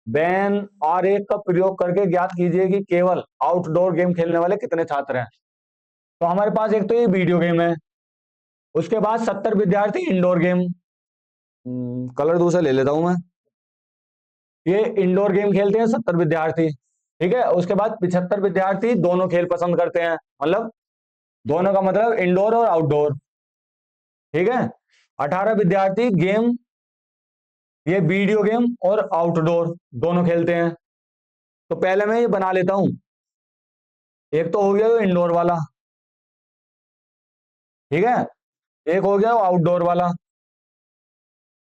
बैन आरेख का प्रयोग करके ज्ञात कीजिए कि केवल आउटडोर गेम खेलने वाले कितने छात्र हैं। तो हमारे पास एक तो ये वीडियो गेम है, उसके बाद 70 विद्यार्थी इंडोर गेम, कलर दूसरा ले लेता हूं मैं। ये इंडोर गेम खेलते हैं 70 विद्यार्थी, ठीक है। उसके बाद 75 विद्यार्थी दोनों खेल पसंद करते हैं, मतलब दोनों का मतलब इंडोर और आउटडोर, ठीक है। 18 विद्यार्थी गेम, ये वीडियो गेम और आउटडोर दोनों खेलते हैं। तो पहले मैं ये बना लेता हूं, एक तो हो गया वो इंडोर वाला, ठीक है, एक हो गया वो आउटडोर वाला,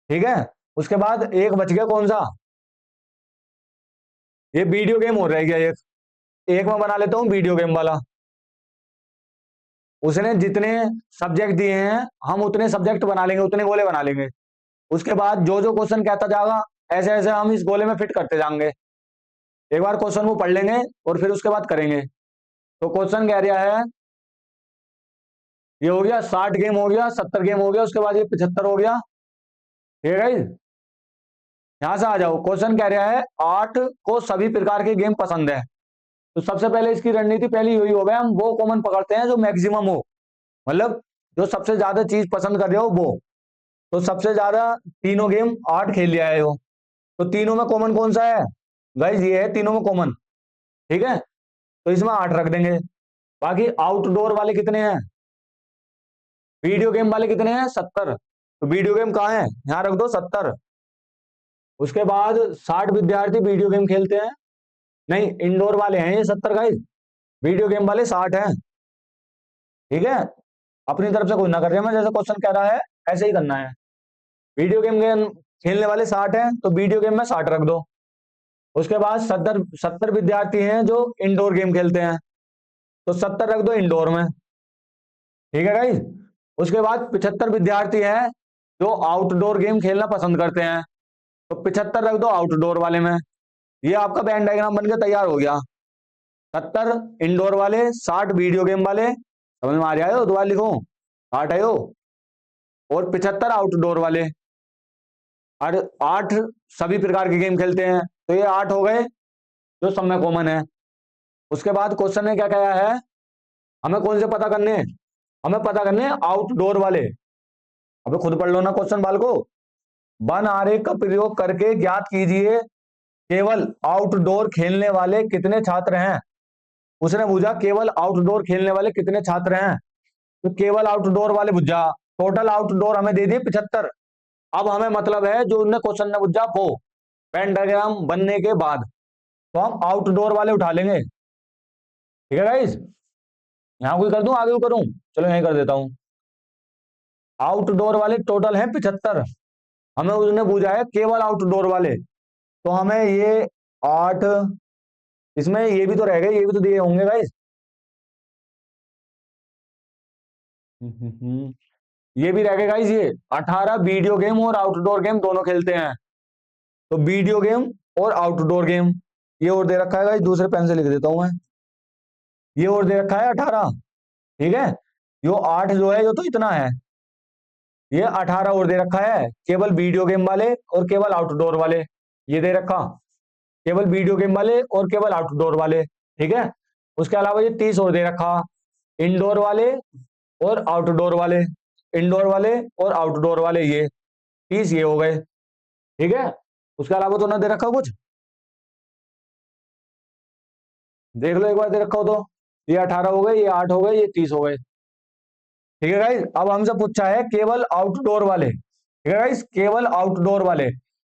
ठीक है। उसके बाद एक बच गया कौन सा, ये वीडियो गेम हो रह गया एक, एक मैं बना लेता हूं वीडियो गेम वाला। उसने जितने सब्जेक्ट दिए हैं हम उतने सब्जेक्ट बना लेंगे, उतने गोले बना लेंगे। उसके बाद जो जो क्वेश्चन कहता जाएगा ऐसे ऐसे हम इस गोले में फिट करते जाएंगे। एक बार क्वेश्चन को पढ़ लेंगे और फिर उसके बाद करेंगे। तो क्वेश्चन कह रहा है, ये हो गया 60 गेम हो गया, 70 गेम हो गया, उसके बाद ये 75 हो गया, ठीक है गाइस। यहां से आ जाओ, क्वेश्चन कह रहा है 8 को सभी प्रकार के गेम पसंद है। तो सबसे पहले इसकी रणनीति पहली यही होगा, हम वो कॉमन पकड़ते हैं जो मैक्सिमम हो, मतलब जो सबसे ज्यादा चीज पसंद कर रहे हो वो। तो सबसे ज्यादा तीनों गेम 8 खेल लिया है वो, तो तीनों में कॉमन कौन सा है गाइस, ये है तीनों में कॉमन, ठीक है। तो इसमें 8 रख देंगे। बाकी आउटडोर वाले कितने हैं, वीडियो गेम वाले कितने हैं 70, तो वीडियो गेम कहाँ है, यहां रख दो 70। उसके बाद 60 विद्यार्थी वीडियो गेम खेलते हैं, नहीं इंडोर वाले हैं ये 70 गाइस, वीडियो गेम वाले 60 हैं, ठीक है। अपनी तरफ से कोई ना कर रहे, मैं जैसे क्वेश्चन कह रहा है ऐसे ही करना है। वीडियो गेम खेलने वाले 60 हैं, तो वीडियो गेम में 60 रख दो। उसके बाद 70 विद्यार्थी हैं जो इंडोर गेम खेलते हैं, तो 70 रख दो इंडोर में, ठीक है गाइस। उसके बाद 75 विद्यार्थी हैं जो आउटडोर गेम खेलना पसंद करते हैं, तो 75 रख दो आउटडोर वाले में। ये आपका वेन डायग्राम बन के तैयार हो गया। 70 इंडोर वाले, 60 वीडियो गेम वाले, समझ में आ रहा है, दोबारा लिखो 60 आयो, और 75 आउटडोर वाले, और 8 सभी प्रकार के गेम खेलते हैं, तो ये 8 हो गए जो सब में कॉमन है। उसके बाद क्वेश्चन ने क्या कहा है, हमें कौन से पता करने हैं, हमें पता करने हैं आउटडोर वाले। अबे खुद पढ़ लो ना क्वेश्चन बाल को। वन आरेख का प्रयोग करके ज्ञात कीजिए केवल आउटडोर खेलने वाले कितने छात्र हैं। उसने पूछा केवल आउटडोर खेलने वाले कितने छात्र हैं, तो केवल आउटडोर वाले पूछा, टोटल आउटडोर हमें दे दिए 75। अब हमें मतलब है जो उन्होंने क्वेश्चन ने पूछा वो पेन डायग्राम बनने के बाद, तो हम आउटडोर वाले उठा लेंगे, ठीक है गाइस। यहां कोई कर दूं, आगे को करूं, चलो यहीं कर देता हूं। आउटडोर वाले टोटल हैं 75, हमें उसने पूछा है केवल आउटडोर वाले, तो हमें ये 8, इसमें ये भी तो रह गए, ये भी तो दिए होंगे गाइस। ये भी रह गए गाइस, ये 18 वीडियो गेम और आउटडोर गेम दोनों खेलते हैं, तो वीडियो गेम और आउटडोर गेम, ये और दे रखा है गाइस, दूसरे पेन से लिख देता हूं मैं, ये और दे रखा है 18, ठीक है। यो 8 जो है यो तो इतना है, ये 18 और दे रखा है केवल वीडियो गेम वाले और केवल आउटडोर वाले, ये दे रखा केवल वीडियो गेम वाले और केवल आउटडोर वाले, ठीक है। उसके अलावा ये 30 और दे रखा, इंडोर वाले और आउटडोर वाले, इंडोर वाले और आउटडोर वाले, ये 30 ये हो गए, ठीक है। उसके अलावा तो ना दे रखा कुछ, देख लो एक बार दे रखा हो तो, ये 18 हो गए, ये 8 हो गए, ये 30 हो गए, ठीक है गाइस। अब हमसे पूछा है केवल आउटडोर वाले, ठीक है गाइस, केवल आउटडोर वाले,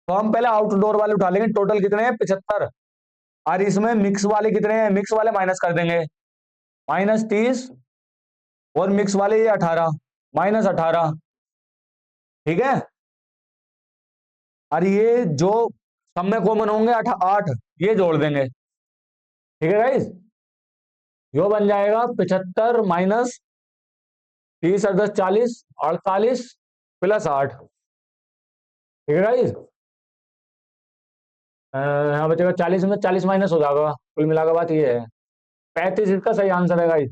तो हम पहले आउटडोर वाले उठा लेंगे, टोटल कितने हैं 75, और इसमें मिक्स वाले कितने हैं, मिक्स वाले माइनस कर देंगे, -30, और मिक्स वाले ये 18, -18, ठीक है। और ये जो सब में कॉमन होंगे 8, ये जोड़ देंगे, ठीक है गाइस। यो बन जाएगा 75 माइनस 30 और 10 40, 48 प्लस 8, ठीक है गाइस। यहाँ बचेगा 40 में 40 माइनस हो जाएगा, कुल मिलाकर बात ये है 35 इसका सही आंसर है गाइस,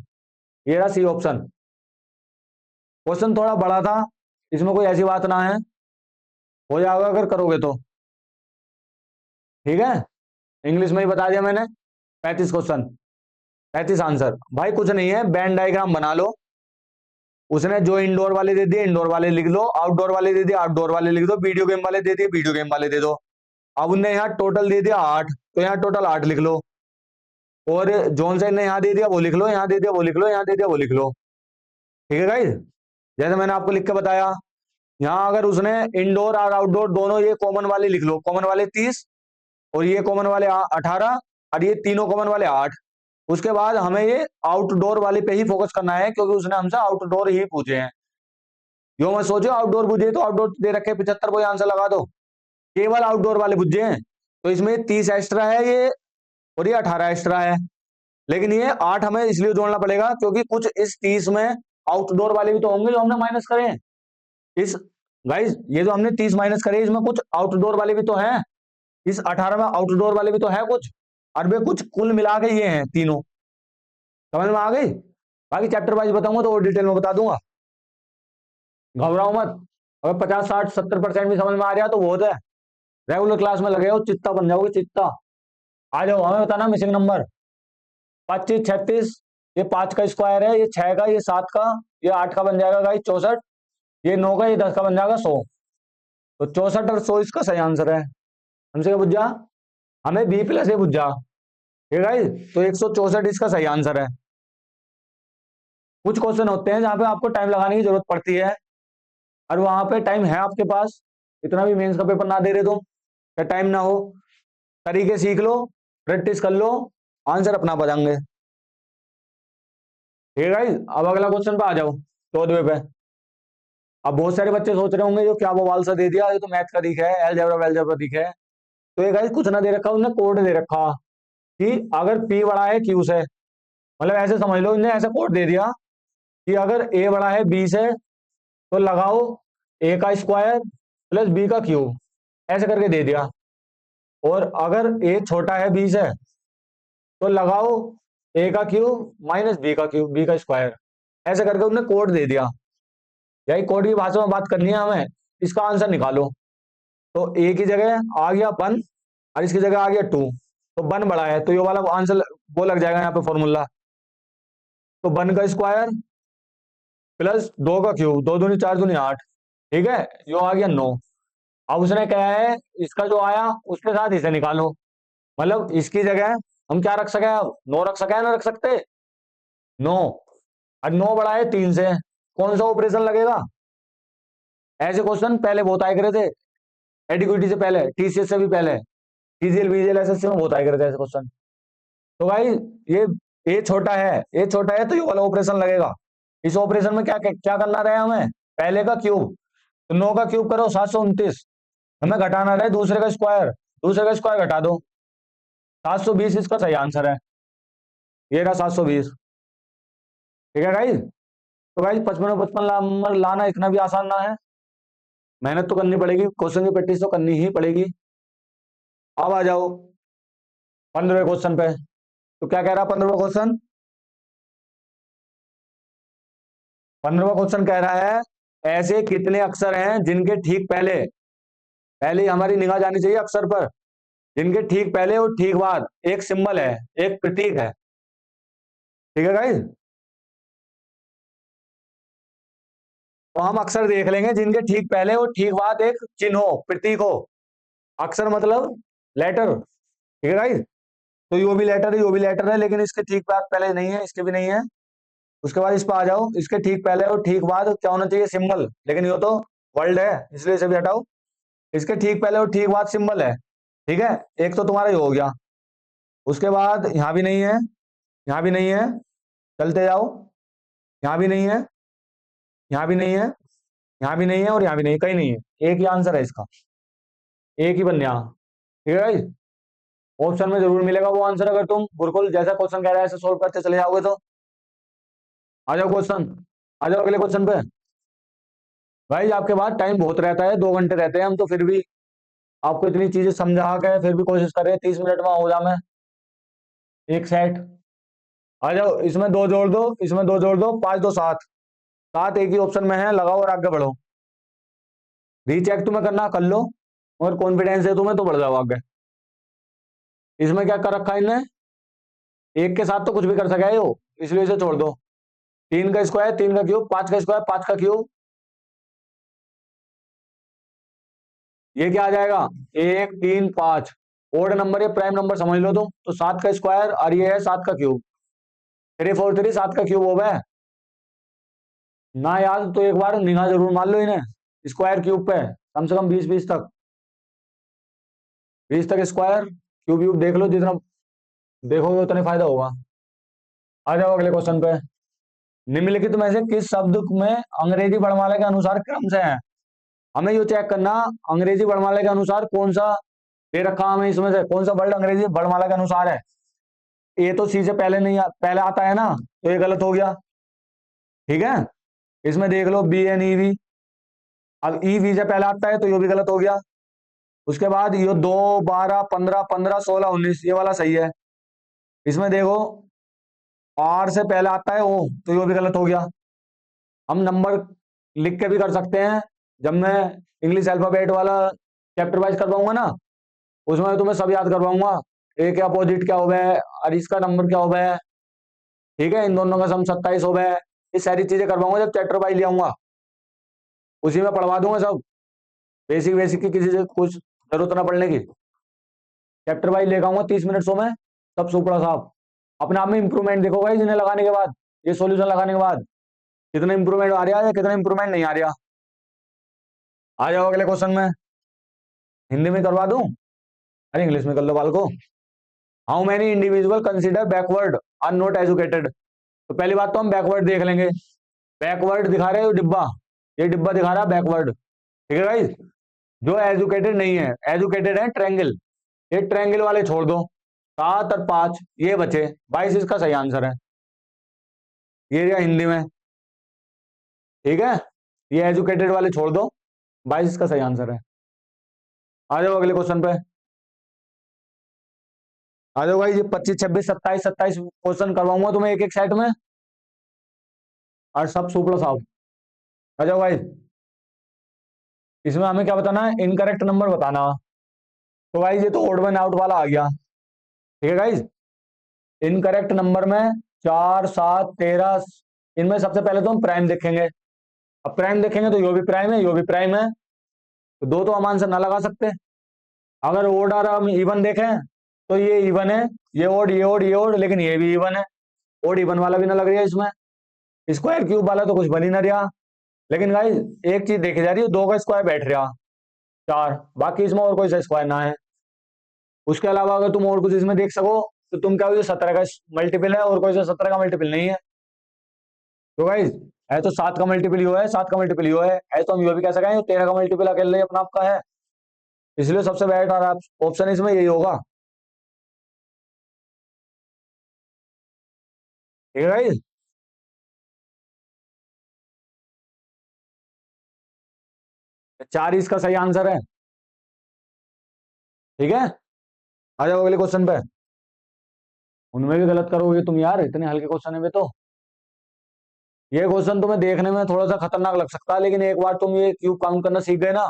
ये रहा सी ऑप्शन। क्वेश्चन थोड़ा बड़ा था, इसमें कोई ऐसी बात ना है, हो जाएगा अगर करोगे तो, ठीक है। इंग्लिश में ही बता दिया मैंने, 35 क्वेश्चन। 35 आंसर। भाई कुछ नहीं है, वेन डायग्राम बना लो। उसने जो इंडोर वाले दे दिए इंडोर वाले लिख लो, आउटडोर वाले दे दिए आउटडोर वाले लिख दो, वीडियो गेम वाले दे दिए वीडियो गेम वाले दे दो। अब उनने यहाँ टोटल दे दिया 8, तो यहाँ टोटल 8 लिख लो। और जॉनसन ने यहाँ दे दिया वो लिख लो, यहाँ दे दिया वो लिख लो, यहाँ दे दिया वो लिख लो। ठीक है गाइस, जैसे मैंने आपको लिख के बताया। यहाँ अगर उसने इंडोर और आउटडोर दोनों ये कॉमन वाले लिख लो, कॉमन वाले 30 और ये कॉमन वाले 18 और ये तीनों कॉमन वाले 8। उसके बाद हमें ये आउटडोर वाले पे ही फोकस करना है, क्योंकि उसने हमसे आउटडोर ही पूछे हैं। यो मत सोचो आउटडोर पूछे तो आउटडोर दे रखे 75 कोई आंसर लगा दो, केवल आउटडोर वाले पूछे हैं। तो इसमें 30 एक्स्ट्रा है ये, और ये 18 एक्स्ट्रा है। लेकिन ये 8 हमें इसलिए जोड़ना पड़ेगा क्योंकि कुछ इस 30 में आउटडोर वाले भी तो होंगे जो हमने माइनस करे हैं। इस गाइस ये जो हमने 30 माइनस करे इसमें कुछ आउटडोर वाले भी तो हैं, इस 18 में आउटडोर वाले भी तो है कुछ, और वे कुछ कुल मिला के ये हैं तीनों। समझ में आ गई? बाकी चैप्टर वाइज बताऊंगा तो और डिटेल में बता दूंगा, घबराओ मत। अगर 50 60 70% भी समझ में आ रहा तो बहुत है। रेगुलर क्लास में लगे हो चित्ता बन जाओगे, चित्ता। आ जाओ, हमें बताना मिसिंग नंबर। 25 36, ये 5 का स्क्वायर है, ये 6 का, ये 7 का, ये 8 का बन जाएगा गाइस 64, ये 9 का, ये 10 का बन जाएगा 100। तो 64 और 100 इसका सही आंसर है। हमसे क्या पूछा? हमें बी प्लस ए पूछा। ठीक है गाइस, तो 164 इसका सही आंसर है। कुछ क्वेश्चन होते हैं जहां पे आपको टाइम लगाने की जरूरत पड़ती है, और वहां पे टाइम है आपके पास, इतना भी मेंस का पेपर ना दे रहे तुम क्या टाइम ना हो। तरीके सीख लो, प्रैक्टिस कर लो, आंसर अपना बताएंगे। ठीक है गाइस, अब अगला क्वेश्चन पे आ जाओ, 14वें पे। अब बहुत सारे बच्चे सोच रहे होंगे जो क्या बवाल सा दे दिया, ये तो मैथ का दिखा है, अलजेब्रा वेलजेब्रा दिखा है। तो ये गाइस कुछ ना दे रखा, उन्होंने कोड दे रखा कि अगर P बड़ा है Q से, मतलब ऐसे समझ लो इन्हें ऐसा कोड दे दिया कि अगर A बड़ा है B से तो लगाओ A का स्क्वायर प्लस B का क्यूब, ऐसे करके दे दिया। और अगर A छोटा है B से तो लगाओ A का क्यूब माइनस B का क्यूब, B का स्क्वायर, ऐसे करके उन्होंने कोड दे दिया। यही कोड की भाषा में बात करनी है हमें, इसका आंसर निकालो। तो A की जगह आ गया 1 और इसकी जगह आ गया 2, तो 1 बड़ा है तो ये वाला आंसर वो लग जाएगा यहाँ पे फॉर्मूला। तो 1 का स्क्वायर प्लस 2 का क्यूब, 2 दूनी 4 दूनी 8, ठीक है, यो आ गया 9। अब उसने क्या है, इसका जो आया उसके साथ इसे निकालो, मतलब इसकी जगह हम क्या रख सके, अब 9 रख सके ना रख सकते 9, और 9 बड़ा है 3 से, कौन सा ऑपरेशन लगेगा? ऐसे क्वेश्चन पहले बहुत आए करे थे, एडिक्विटी से पहले, टीसीएस से भी पहले, टीजीएल बीजीएल एसएससी में बहुत आए करे थे ऐसे क्वेश्चन। तो भाई ये ए छोटा है, ए छोटा है तो ये वाला ऑपरेशन लगेगा। इस ऑपरेशन में क्या क्या करना रहे हमें, पहले का क्यूब, तो 9 का क्यूब करो 729, हमें घटाना रहे दूसरे का स्क्वायर, दूसरे का स्क्वायर घटा दो, 720 इसका सही आंसर है, ये रहा 720। ठीक है गाइज, तो गाइज 55 में 55 नंबर लाना इतना भी आसान ना है, मेहनत तो करनी पड़ेगी, क्वेश्चन की प्रैक्टिस तो करनी ही पड़ेगी। अब आ जाओ 15वें क्वेश्चन पे। तो क्या कह रहा है 15वां क्वेश्चन? 15वां क्वेश्चन कह रहा है ऐसे कितने अक्षर हैं जिनके ठीक पहले, पहले हमारी निगाह जानी चाहिए अक्षर पर, जिनके ठीक पहले और ठीक बाद एक सिंबल है, एक प्रतीक है। ठीक है गाइज, तो हम अक्षर देख लेंगे जिनके ठीक पहले और ठीक बाद एक चिन्ह हो, प्रतीक हो। अक्षर मतलब लेटर। ठीक है गाइज, तो यो भी लेटर है, यो भी लेटर है, लेकिन इसके ठीक बाद पहले नहीं है, इसके भी नहीं है। उसके बाद इस पर आ जाओ, इसके ठीक पहले और ठीक बाद क्या होना चाहिए, सिंबल, लेकिन यो तो वर्ल्ड है इसलिए इसे भी हटाओ। इसके ठीक पहले और ठीक बाद सिंबल है, ठीक है, एक तो तुम्हारा ये हो गया। उसके बाद यहाँ भी नहीं है, यहाँ भी नहीं है, चलते जाओ, यहाँ भी नहीं है, यहाँ भी नहीं है, यहाँ भी नहीं है, और यहाँ भी नहीं, कहीं नहीं है, एक ही आंसर है इसका, एक ही बन यहाँ। ठीक है भाई, ऑप्शन में जरूर मिलेगा वो आंसर, अगर तुम बिल्कुल जैसा क्वेश्चन कह रहा है ऐसे सोल्व करते चले जाओगे तो। आ जाओ क्वेश्चन, आ जाओ अगले क्वेश्चन पे। भाई आपके पास टाइम बहुत रहता है, 2 घंटे रहते हैं हम, तो फिर भी आपको इतनी चीजें समझा के फिर भी कोशिश कर रहे हैं 30 मिनट में हो जाए मैं एक सेट। आ जाओ, इसमें 2 जोड़ दो, इसमें 2 जोड़ दो, 5 2 7, 7 एक ही ऑप्शन में है, लगाओ और आगे बढ़ो। रीचेक तुम्हें करना कर लो, और कॉन्फिडेंस है तुम्हें तो बढ़ जाओ आगे। इसमें क्या कर रखा है इनने, एक के साथ तो कुछ भी कर सके हो, इसलिए इसे छोड़ दो। 3 का स्क्वायर 3 का क्यूब, 5 का स्क्वायर 5 का क्यूब, ये क्या आ जाएगा? 1 3 5। ओड नंबर या प्राइम नंबर समझ लो तुम, तो 7 का स्क्वायर और ये है 7 का क्यूब। 3 4 3 7 का क्यूब हो गया ना याद, तो एक बार निगाह जरूर मार लो इन्हें स्क्वायर क्यूब पे, कम से कम 20 20 तक, 20 तक स्क्वायर क्यूब क्यूब देख लो, जितना देखोगे उतना फायदा होगा। आ जाओ अगले क्वेश्चन पे। निम्नलिखित में से किस शब्द में अंग्रेजी वर्णमाला के अनुसार क्रम से है? हमें ये चेक करना, अंग्रेजी वर्णमाला के अनुसार कौन सा दे रखा, हमें इसमें से कौन सा वर्ड अंग्रेजी वर्णमाला के अनुसार है। ए तो सी से पहले नहीं पहले आता है ना, तो ये गलत हो गया। ठीक है, इसमें देख लो बी एन ई वी, अब ई वी से पहले आता है तो ये भी गलत हो गया। उसके बाद ये 2 12 15 15 16 19, ये वाला सही है। इसमें देखो आर से पहले आता है ओ, तो ये भी गलत हो गया। हम नंबर लिख के भी कर सकते हैं, जब मैं इंग्लिश अल्फाबेट वाला चैप्टर वाइज करवाऊंगा ना, उसमें तुम्हें सब याद करवाऊंगा, ए के अपोजिट क्या हो गया है और इसका नंबर क्या हो गया है। ठीक है, इन दोनों का सम 27 हो गया है। ये सारी चीजें करवाऊंगा जब चैप्टर वाइज ले आऊंगा, उसी में पढ़वा दूंगा सब, बेसिक बेसिक की किसी से कुछ जरूरत ना पड़ने की। चैप्टर वाइज लेकर आऊंगा 30 मिनट में सब सुपड़ा साफ। अपने आप में इंप्रूवमेंट देखो भाई, जिन्हें लगाने के बाद, ये सॉल्यूशन लगाने के बाद कितना इंप्रूवमेंट आ रहा है या कितना इंप्रूवमेंट नहीं आ रहा। आ जाओ अगले क्वेश्चन में। हिंदी में करवा दूं, अरे इंग्लिश में कर लो बाल को। How many individual consider backward are not educated. तो पहली बात तो हम बैकवर्ड देख लेंगे। बैकवर्ड दिखा रहे हो डिब्बा, ये डिब्बा दिखा रहा है बैकवर्ड। ठीक है गाइस, जो एजुकेटेड नहीं है, एजुकेटेड है ट्रायंगल, ये ट्रायंगल वाले छोड़ दो। 7 और 5 ये बचे, 22 इसका सही आंसर है। ये रहा हिंदी में। ठीक है, ये एजुकेटेड वाले छोड़ दो, 22 इसका सही आंसर है। आ जाओ अगले क्वेश्चन पे। आ जाओ भाई, ये 25 26 27 27 क्वेश्चन करवाऊंगा तुम्हें एक एक सेट में, और सब सुपड़ा साफ। आ जाओ भाई, इसमें हमें क्या बताना है? इनकरेक्ट नंबर बताना। तो भाई ये तो ओड वन आउट वाला आ गया। ठीक है गाइज, इनकरेक्ट नंबर में 4 7 13, इनमें सबसे पहले तो हम प्राइम देखेंगे। अब प्राइम देखेंगे तो यो भी प्राइम है, यो भी प्राइम है, तो दो तो हम आंसर ना लगा सकते। अगर ओड और हम इवन देखें तो ये इवन है, ये ओड ये ओड ये ओड, लेकिन ये भी इवन है, ओड इवन वाला भी ना लग रहा है इसमें। स्क्वायर क्यूब वाला तो कुछ बन ही ना रहा। लेकिन गाइज एक चीज देखी जा रही है, 2 का स्क्वायर बैठ रहा 4, बाकी इसमें और कोई सा स्क्वायर ना है। उसके अलावा अगर तुम और कुछ इसमें देख सको तो तुम क्या हो, 17 का मल्टीपल है और कोई सा 17 का मल्टीपल नहीं है। तो गाइज है तो 7 का मल्टीपल यो है, 7 का मल्टीपल यो है तो हम यो भी कह सकें 13 का मल्टीपल अकेले ही अपना आपका है। इसलिए सबसे बेटर ऑप्शन इसमें यही होगा। ठीक है गाइज, 4 इसका सही आंसर है। ठीक है, आ जाओ अगले क्वेश्चन पे। उनमें भी गलत करोगे तुम यार, इतने हल्के क्वेश्चन है वे तो। ये क्वेश्चन तुम्हें देखने में थोड़ा सा खतरनाक लग सकता है, लेकिन एक बार तुम ये क्यूब काउंट करना सीख गए ना,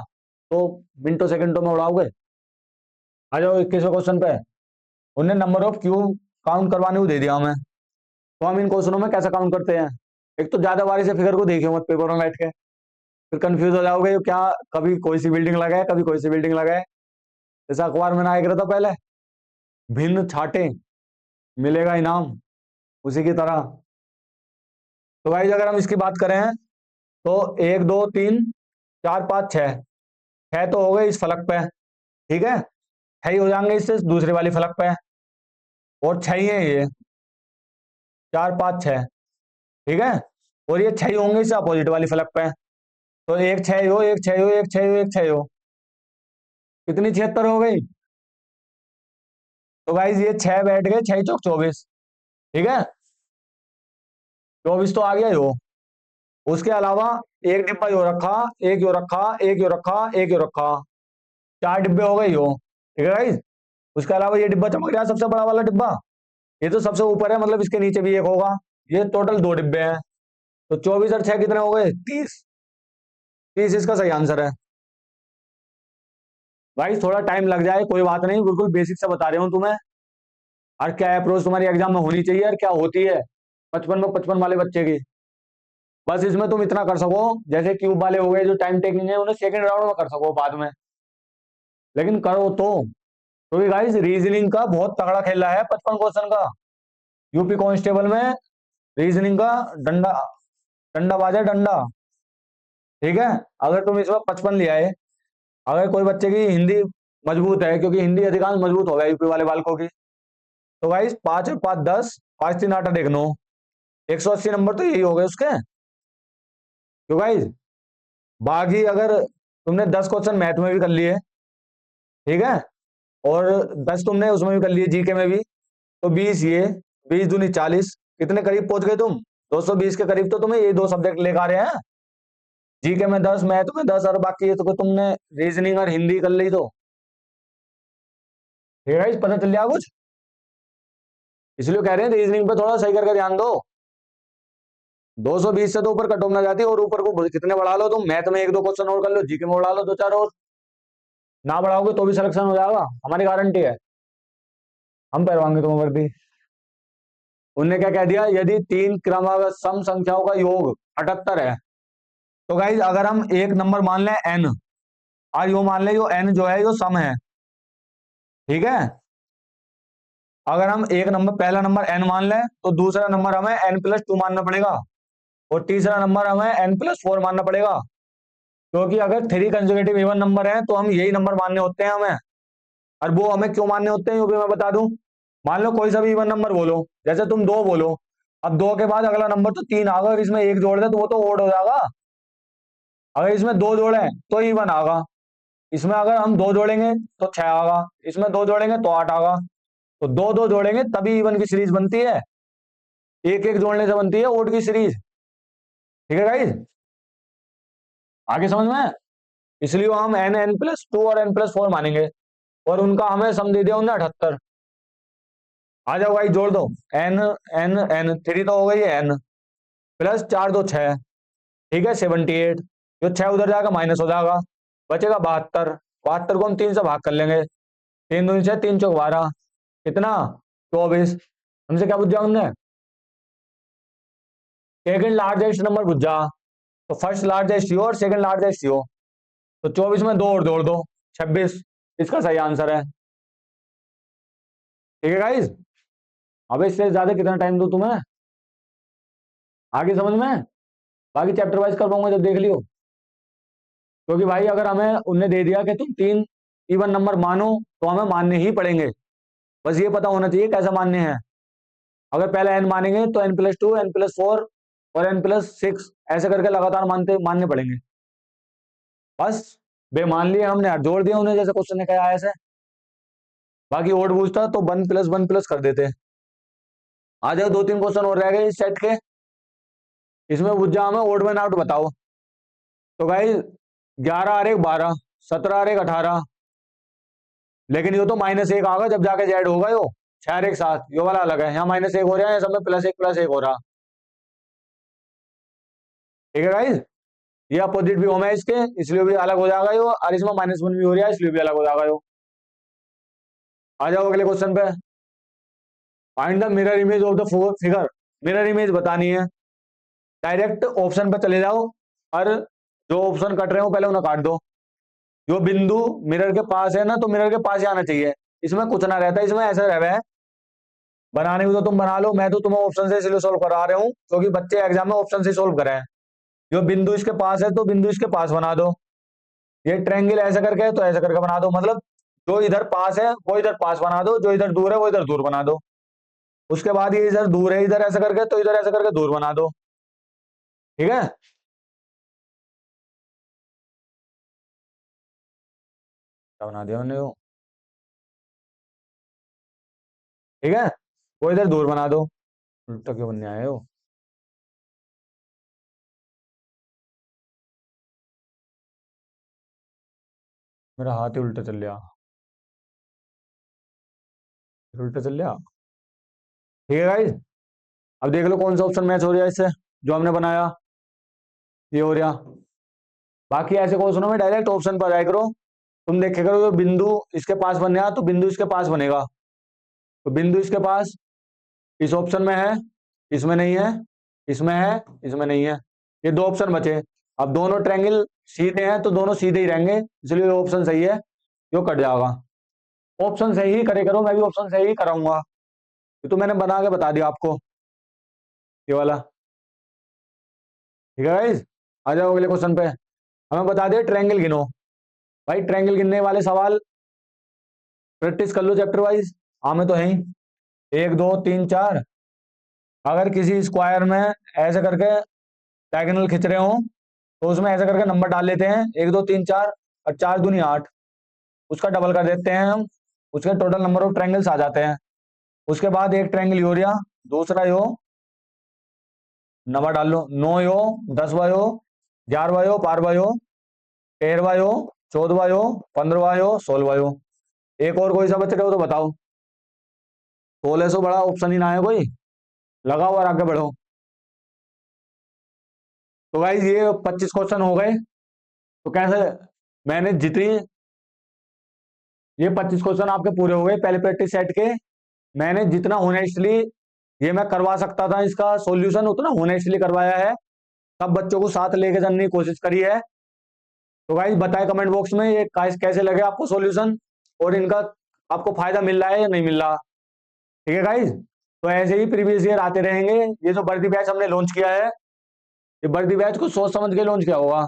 तो मिनटों सेकंडों में उड़ाओगे। आ जाओ 21वें क्वेश्चन पे। उन्हें नंबर ऑफ क्यूब काउंट करवाने को दे दिया हमें, तो हम इन क्वेश्चनों में कैसे काउंट करते हैं? एक तो ज्यादा बारी से फिगर को देखिए मत पेपर में बैठ के, फिर कंफ्यूज हो जाओगे क्या, कभी कोई सी बिल्डिंग लगाए कभी कोई सी बिल्डिंग लगाए। जैसा अखबार में ना आया था पहले, भिन्न छाटे मिलेगा इनाम, उसी की तरह। तो भाई अगर हम इसकी बात करें तो 1 2 3 4 5 6, 6 तो हो गए इस फलक पे। ठीक है, 6 ही हो जाएंगे इससे दूसरे वाली फलक पे, और 6 ही है ये, 4 5 6। ठीक है, और ये 6 ही होंगे इससे अपोजिट वाली फलक पे, तो एक 6 हो एक 6 हो एक 6 हो एक 6 हो, कितनी 76 हो गई। तो गाइज ये 6 बैठ गए, 6 चौक 24। ठीक है, 24 तो आ गया यो। उसके अलावा एक डिब्बा यो रखा, एक यो रखा, एक यो रखा, एक यो रखा, 4 डिब्बे हो गए यो। ठीक है गाइज, उसके अलावा ये डिब्बा चमक रहा है सबसे बड़ा वाला डिब्बा, ये तो सबसे ऊपर है, मतलब इसके नीचे भी एक होगा। ये टोटल 2 डिब्बे हैं, तो 24 और 6 कितने हो गए? 30। 30 इसका सही आंसर है। भाई थोड़ा टाइम लग जाए कोई बात नहीं, बिल्कुल बेसिक से बता रहा हूं तुम्हें। और क्या अप्रोच तुम्हारी एग्जाम में होनी चाहिए और क्या होती है 55 में 55 वाले बच्चे की। बस इसमें तुम इतना कर सको, जैसे क्यूब वाले हो गए जो टाइम टेकिंग है उन्हें सेकंड राउंड में कर सको बाद में, लेकिन करो तो भी गाइस रीजनिंग का बहुत तगड़ा खेल रहा है 55 क्वेश्चन का। यूपी कांस्टेबल में रीजनिंग का डंडा, डंडा बाजा डंडा। ठीक है, अगर तुम इसमें 55 ले आए, अगर कोई बच्चे की हिंदी मजबूत है, क्योंकि हिंदी अधिकांश मजबूत हो गया यूपी वाले बालकों की, तो गाइस 5 और 5 10, 5 3 8 1 9, 180 नंबर तो यही हो गए उसके। तो गाइस बाकी अगर तुमने 10 क्वेश्चन मैथ में भी कर लिए, ठीक है, और 10 तुमने उसमें भी कर लिए जीके में भी, तो 20 ये, 20 दूनी 40, कितने करीब पहुंच गए तुम? 220 के करीब तो तुम्हें ये दो सब्जेक्ट लेकर आ रहे हैं। जीके में 10, मैथ में 10, और बाकी ये तो तुमने रीजनिंग और हिंदी कर ली तो। ठीक है गाइस, पता चल गया कुछ? इसलिए कह रहे हैं रीजनिंग पे थोड़ा सही करके ध्यान दो। 220 से तो ऊपर कट ऑफ ना जाती, और ऊपर को कितने बढ़ा लो तुम, मैथ में एक दो क्वेश्चन और कर लो, जीके में बढ़ा लो दो चार और, ना बढ़ाओगे तो भी सिलेक्शन हो जाएगा, हमारी गारंटी है। हम पहलवानगे तुम्हें वर्दी। उनने क्या कह दिया, यदि तीन क्रमागत सम संख्याओं का योग 78 है, तो गाइज अगर हम एक नंबर मान लें एन, और यो मान लें यो एन जो है यो सम है, ठीक है, अगर हम एक नंबर पहला नंबर एन मान लें तो दूसरा नंबर हमें एन प्लस 2 मानना पड़ेगा, और तीसरा नंबर हमें एन प्लस 4 मानना पड़ेगा, क्योंकि अगर 3 कंसेक्यूटिव इवन नंबर है तो हम यही नंबर मानने होते हैं हमें। और वो हमें क्यों मानने होते हैं वो भी मैं बता दूं। मान लो कोई सा भी इवन नंबर बोलो, जैसे तुम 2 बोलो, अब 2 के बाद अगला नंबर तो 3 आगा, अगर इसमें एक जोड़ दे तो वो तो ओड हो जाएगा। अगर इसमें 2 जोड़े तो इवन आगा, इसमें अगर हम 2 जोड़ेंगे तो 6 आगा, इसमें 2 जोड़ेंगे तो 8 आगा। तो 2 2 जोड़ेंगे तभी इवन की सीरीज बनती है, एक एक जोड़ने से बनती है ओड की सीरीज। ठीक है गाइज, आगे समझ में? इसलिए हम एन एन प्लस 2 और एन प्लस 4 मानेंगे, और उनका हमें सम दे दिया उन्हें 78। आ जाओ भाई जोड़ दो, एन एन एन 3 तो हो गई है एन, प्लस 4 2 6, ठीक है 78, जो 6 उधर जाएगा माइनस हो जाएगा, बचेगा 72। 72 को हम 3 से भाग कर लेंगे, 3 दूनी 6, 3 चौक 12, कितना 24। हमसे क्या पूछ जा उनने, सेकंड लार्जेस्ट नंबर पूछ जा, तो फर्स्ट लार्जेस्ट हो और सेकंड लार्जेस्ट हो, तो 24 में 2 और जोड़ दो 26, इसका सही आंसर है। ठीक है गाइज, अब इससे ज्यादा कितना टाइम दो तुम्हें, आगे समझ में? बाकी चैप्टर वाइज कर पाऊंगा जब देख लियो, क्योंकि भाई अगर हमें उनने दे दिया कि तुम 3 इवन नंबर मानो, तो हमें मानने ही पड़ेंगे। बस ये पता होना चाहिए कैसे मानने हैं। अगर पहले एन मानेंगे तो एन प्लस 2, एन प्लस 4 और एन प्लस 6 ऐसे करके लगातार मानने पड़ेंगे। बस बेमान लिए हमने, जोड़ दिया उन्हें जैसे क्वेश्चन ने कहा ऐसे। बाकी ओड पूछता तो 1 + 1 + कर देते। आ जाओ, 2 3 क्वेश्चन और रह गए इस सेट के, इसमें पूछ जा हमें ओड वन आउट बताओ। तो भाई 11 और 1 12, 17 और 1 18, लेकिन ये तो -1 आगा जब जाके जेड होगा यो, 6 और 1 7, यो वाला अलग है, यहाँ -1 हो रहा है, सब में +1 हो रहा। ठीक है गाइज, ये अपोजिट भी होना है इसके, इसलिए भी अलग हो जाएगा यो, और इसमें -1 भी हो रहा है इसलिए भी अलग हो जाएगा यो। आ जाओ अगले क्वेश्चन पे, find the mirror image of the figure. Mirror image बतानी है, डायरेक्ट ऑप्शन पे चले जाओ, और जो ऑप्शन कट रहे हो पहले उन्हें काट दो। जो बिंदु मिरर के पास है ना, तो मिरर के पास ही आना चाहिए, इसमें कुछ ना रहता है, इसमें ऐसा रह है। बनाने को तो तुम बना लो, मैं तो तुम्हें ऑप्शन से इसलिए सोल्व करा रहा हूँ क्योंकि बच्चे एग्जाम में ऑप्शन से सोल्व करे हैं। जो बिंदु इसके पास है तो बिंदु इसके पास बना दो, ये ट्रायंगल ऐसे करके है तो ऐसे करके बना दो, मतलब जो इधर पास है वो इधर पास बना दो, जो इधर दूर है वो इधर दूर बना दो। उसके बाद ये इधर दूर है इधर ऐसे करके, तो इधर ऐसे करके दूर बना दो। ठीक है, क्या बना दिया मैंने वो, ठीक है, वो इधर दूर बना दो। उल्टा क्यों बनने आए हो? मेरा हाथ ही उल्टा चल गया, उल्टा चल गया। ठीक है गाइस, अब देख लो कौन सा ऑप्शन मैच हो रहा है इससे, जो हमने बनाया ये हो रहा। बाकी ऐसे क्वेश्चनों में डायरेक्ट ऑप्शन पर आया करो, तुम देखे करो जो बिंदु इसके पास बनने तो बिंदु इसके पास बनेगा, तो बिंदु इसके पास इस ऑप्शन में है, इसमें नहीं है, इसमें है, इसमें नहीं है। ये दो ऑप्शन बचे। अब दोनों ट्रायंगल सीधे हैं तो दोनों सीधे ही रहेंगे, इसलिए ऑप्शन सही है, यो कट जाएगा। ऑप्शन सही ही करे करो, मैं भी ऑप्शन सही ही कराऊंगा, ये तो मैंने बना के बता दिया आपको, ये वाला। ठीक है गाइस, आ जाओ अगले क्वेश्चन पे। हमें बता दिया ट्रायंगल गिनो। भाई ट्रायंगल गिनने वाले सवाल प्रैक्टिस कर लो चैप्टर वाइज, हमें तो है ही 1 2 3 4। अगर किसी स्क्वायर में ऐसे करके डायगोनल खींच रहे हो तो उसमें ऐसे करके नंबर डाल लेते हैं 1 2 3 4, और 4 दूनी 8, उसका डबल कर देते हैं हम, उसके टोटल नंबर ऑफ ट्रायंगल्स आ जाते हैं। उसके बाद एक ट्रायंगल यो रिया, दूसरा यो, नंबर डाल लो, 9 यो, 10वां यो, 11वां यो, 12वां यो, 13वां यो, 14वां यो, 15वां यो, 16वां यो। एक और कोई सा बच रहे हो तो बताओ। 16 से बड़ा ऑप्शन ही ना है कोई, लगाओ और आगे बढ़ो। तो गाइस ये 25 क्वेश्चन हो गए। तो कैसे मैंने जितनी, ये 25 क्वेश्चन आपके पूरे हो गए पहले प्रैक्टिस सेट के। मैंने जितना होनेस्टली ये मैं करवा सकता था इसका सॉल्यूशन उतना होनेस्टली करवाया है, सब बच्चों को साथ लेके चलने की कोशिश करी है। तो गाइस बताएं कमेंट बॉक्स में ये कैसे लगे आपको सॉल्यूशन, और इनका आपको फायदा मिल रहा है या नहीं मिल रहा। ठीक है गाइस, तो ऐसे ही प्रीवियस ईयर आते रहेंगे। ये जो वर्दी बैच हमने लॉन्च किया है, ये वर्दी बैच को सोच समझ के लॉन्च किया होगा।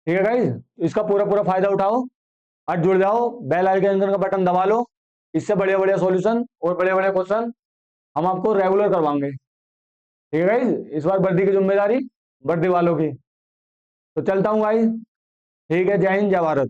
ठीक है गाइस, इसका पूरा पूरा फायदा उठाओ और जुड़ जाओ, बेल आइकन का बटन दबा लो। इससे बढ़िया बढ़िया सॉल्यूशन और बढ़िया बढ़िया क्वेश्चन हम आपको रेगुलर करवाएंगे। ठीक है गाइस, इस बार वर्दी की जिम्मेदारी वर्दी वालों की। तो चलता हूँ गाइस, ठीक है, जय हिंद जय भारत।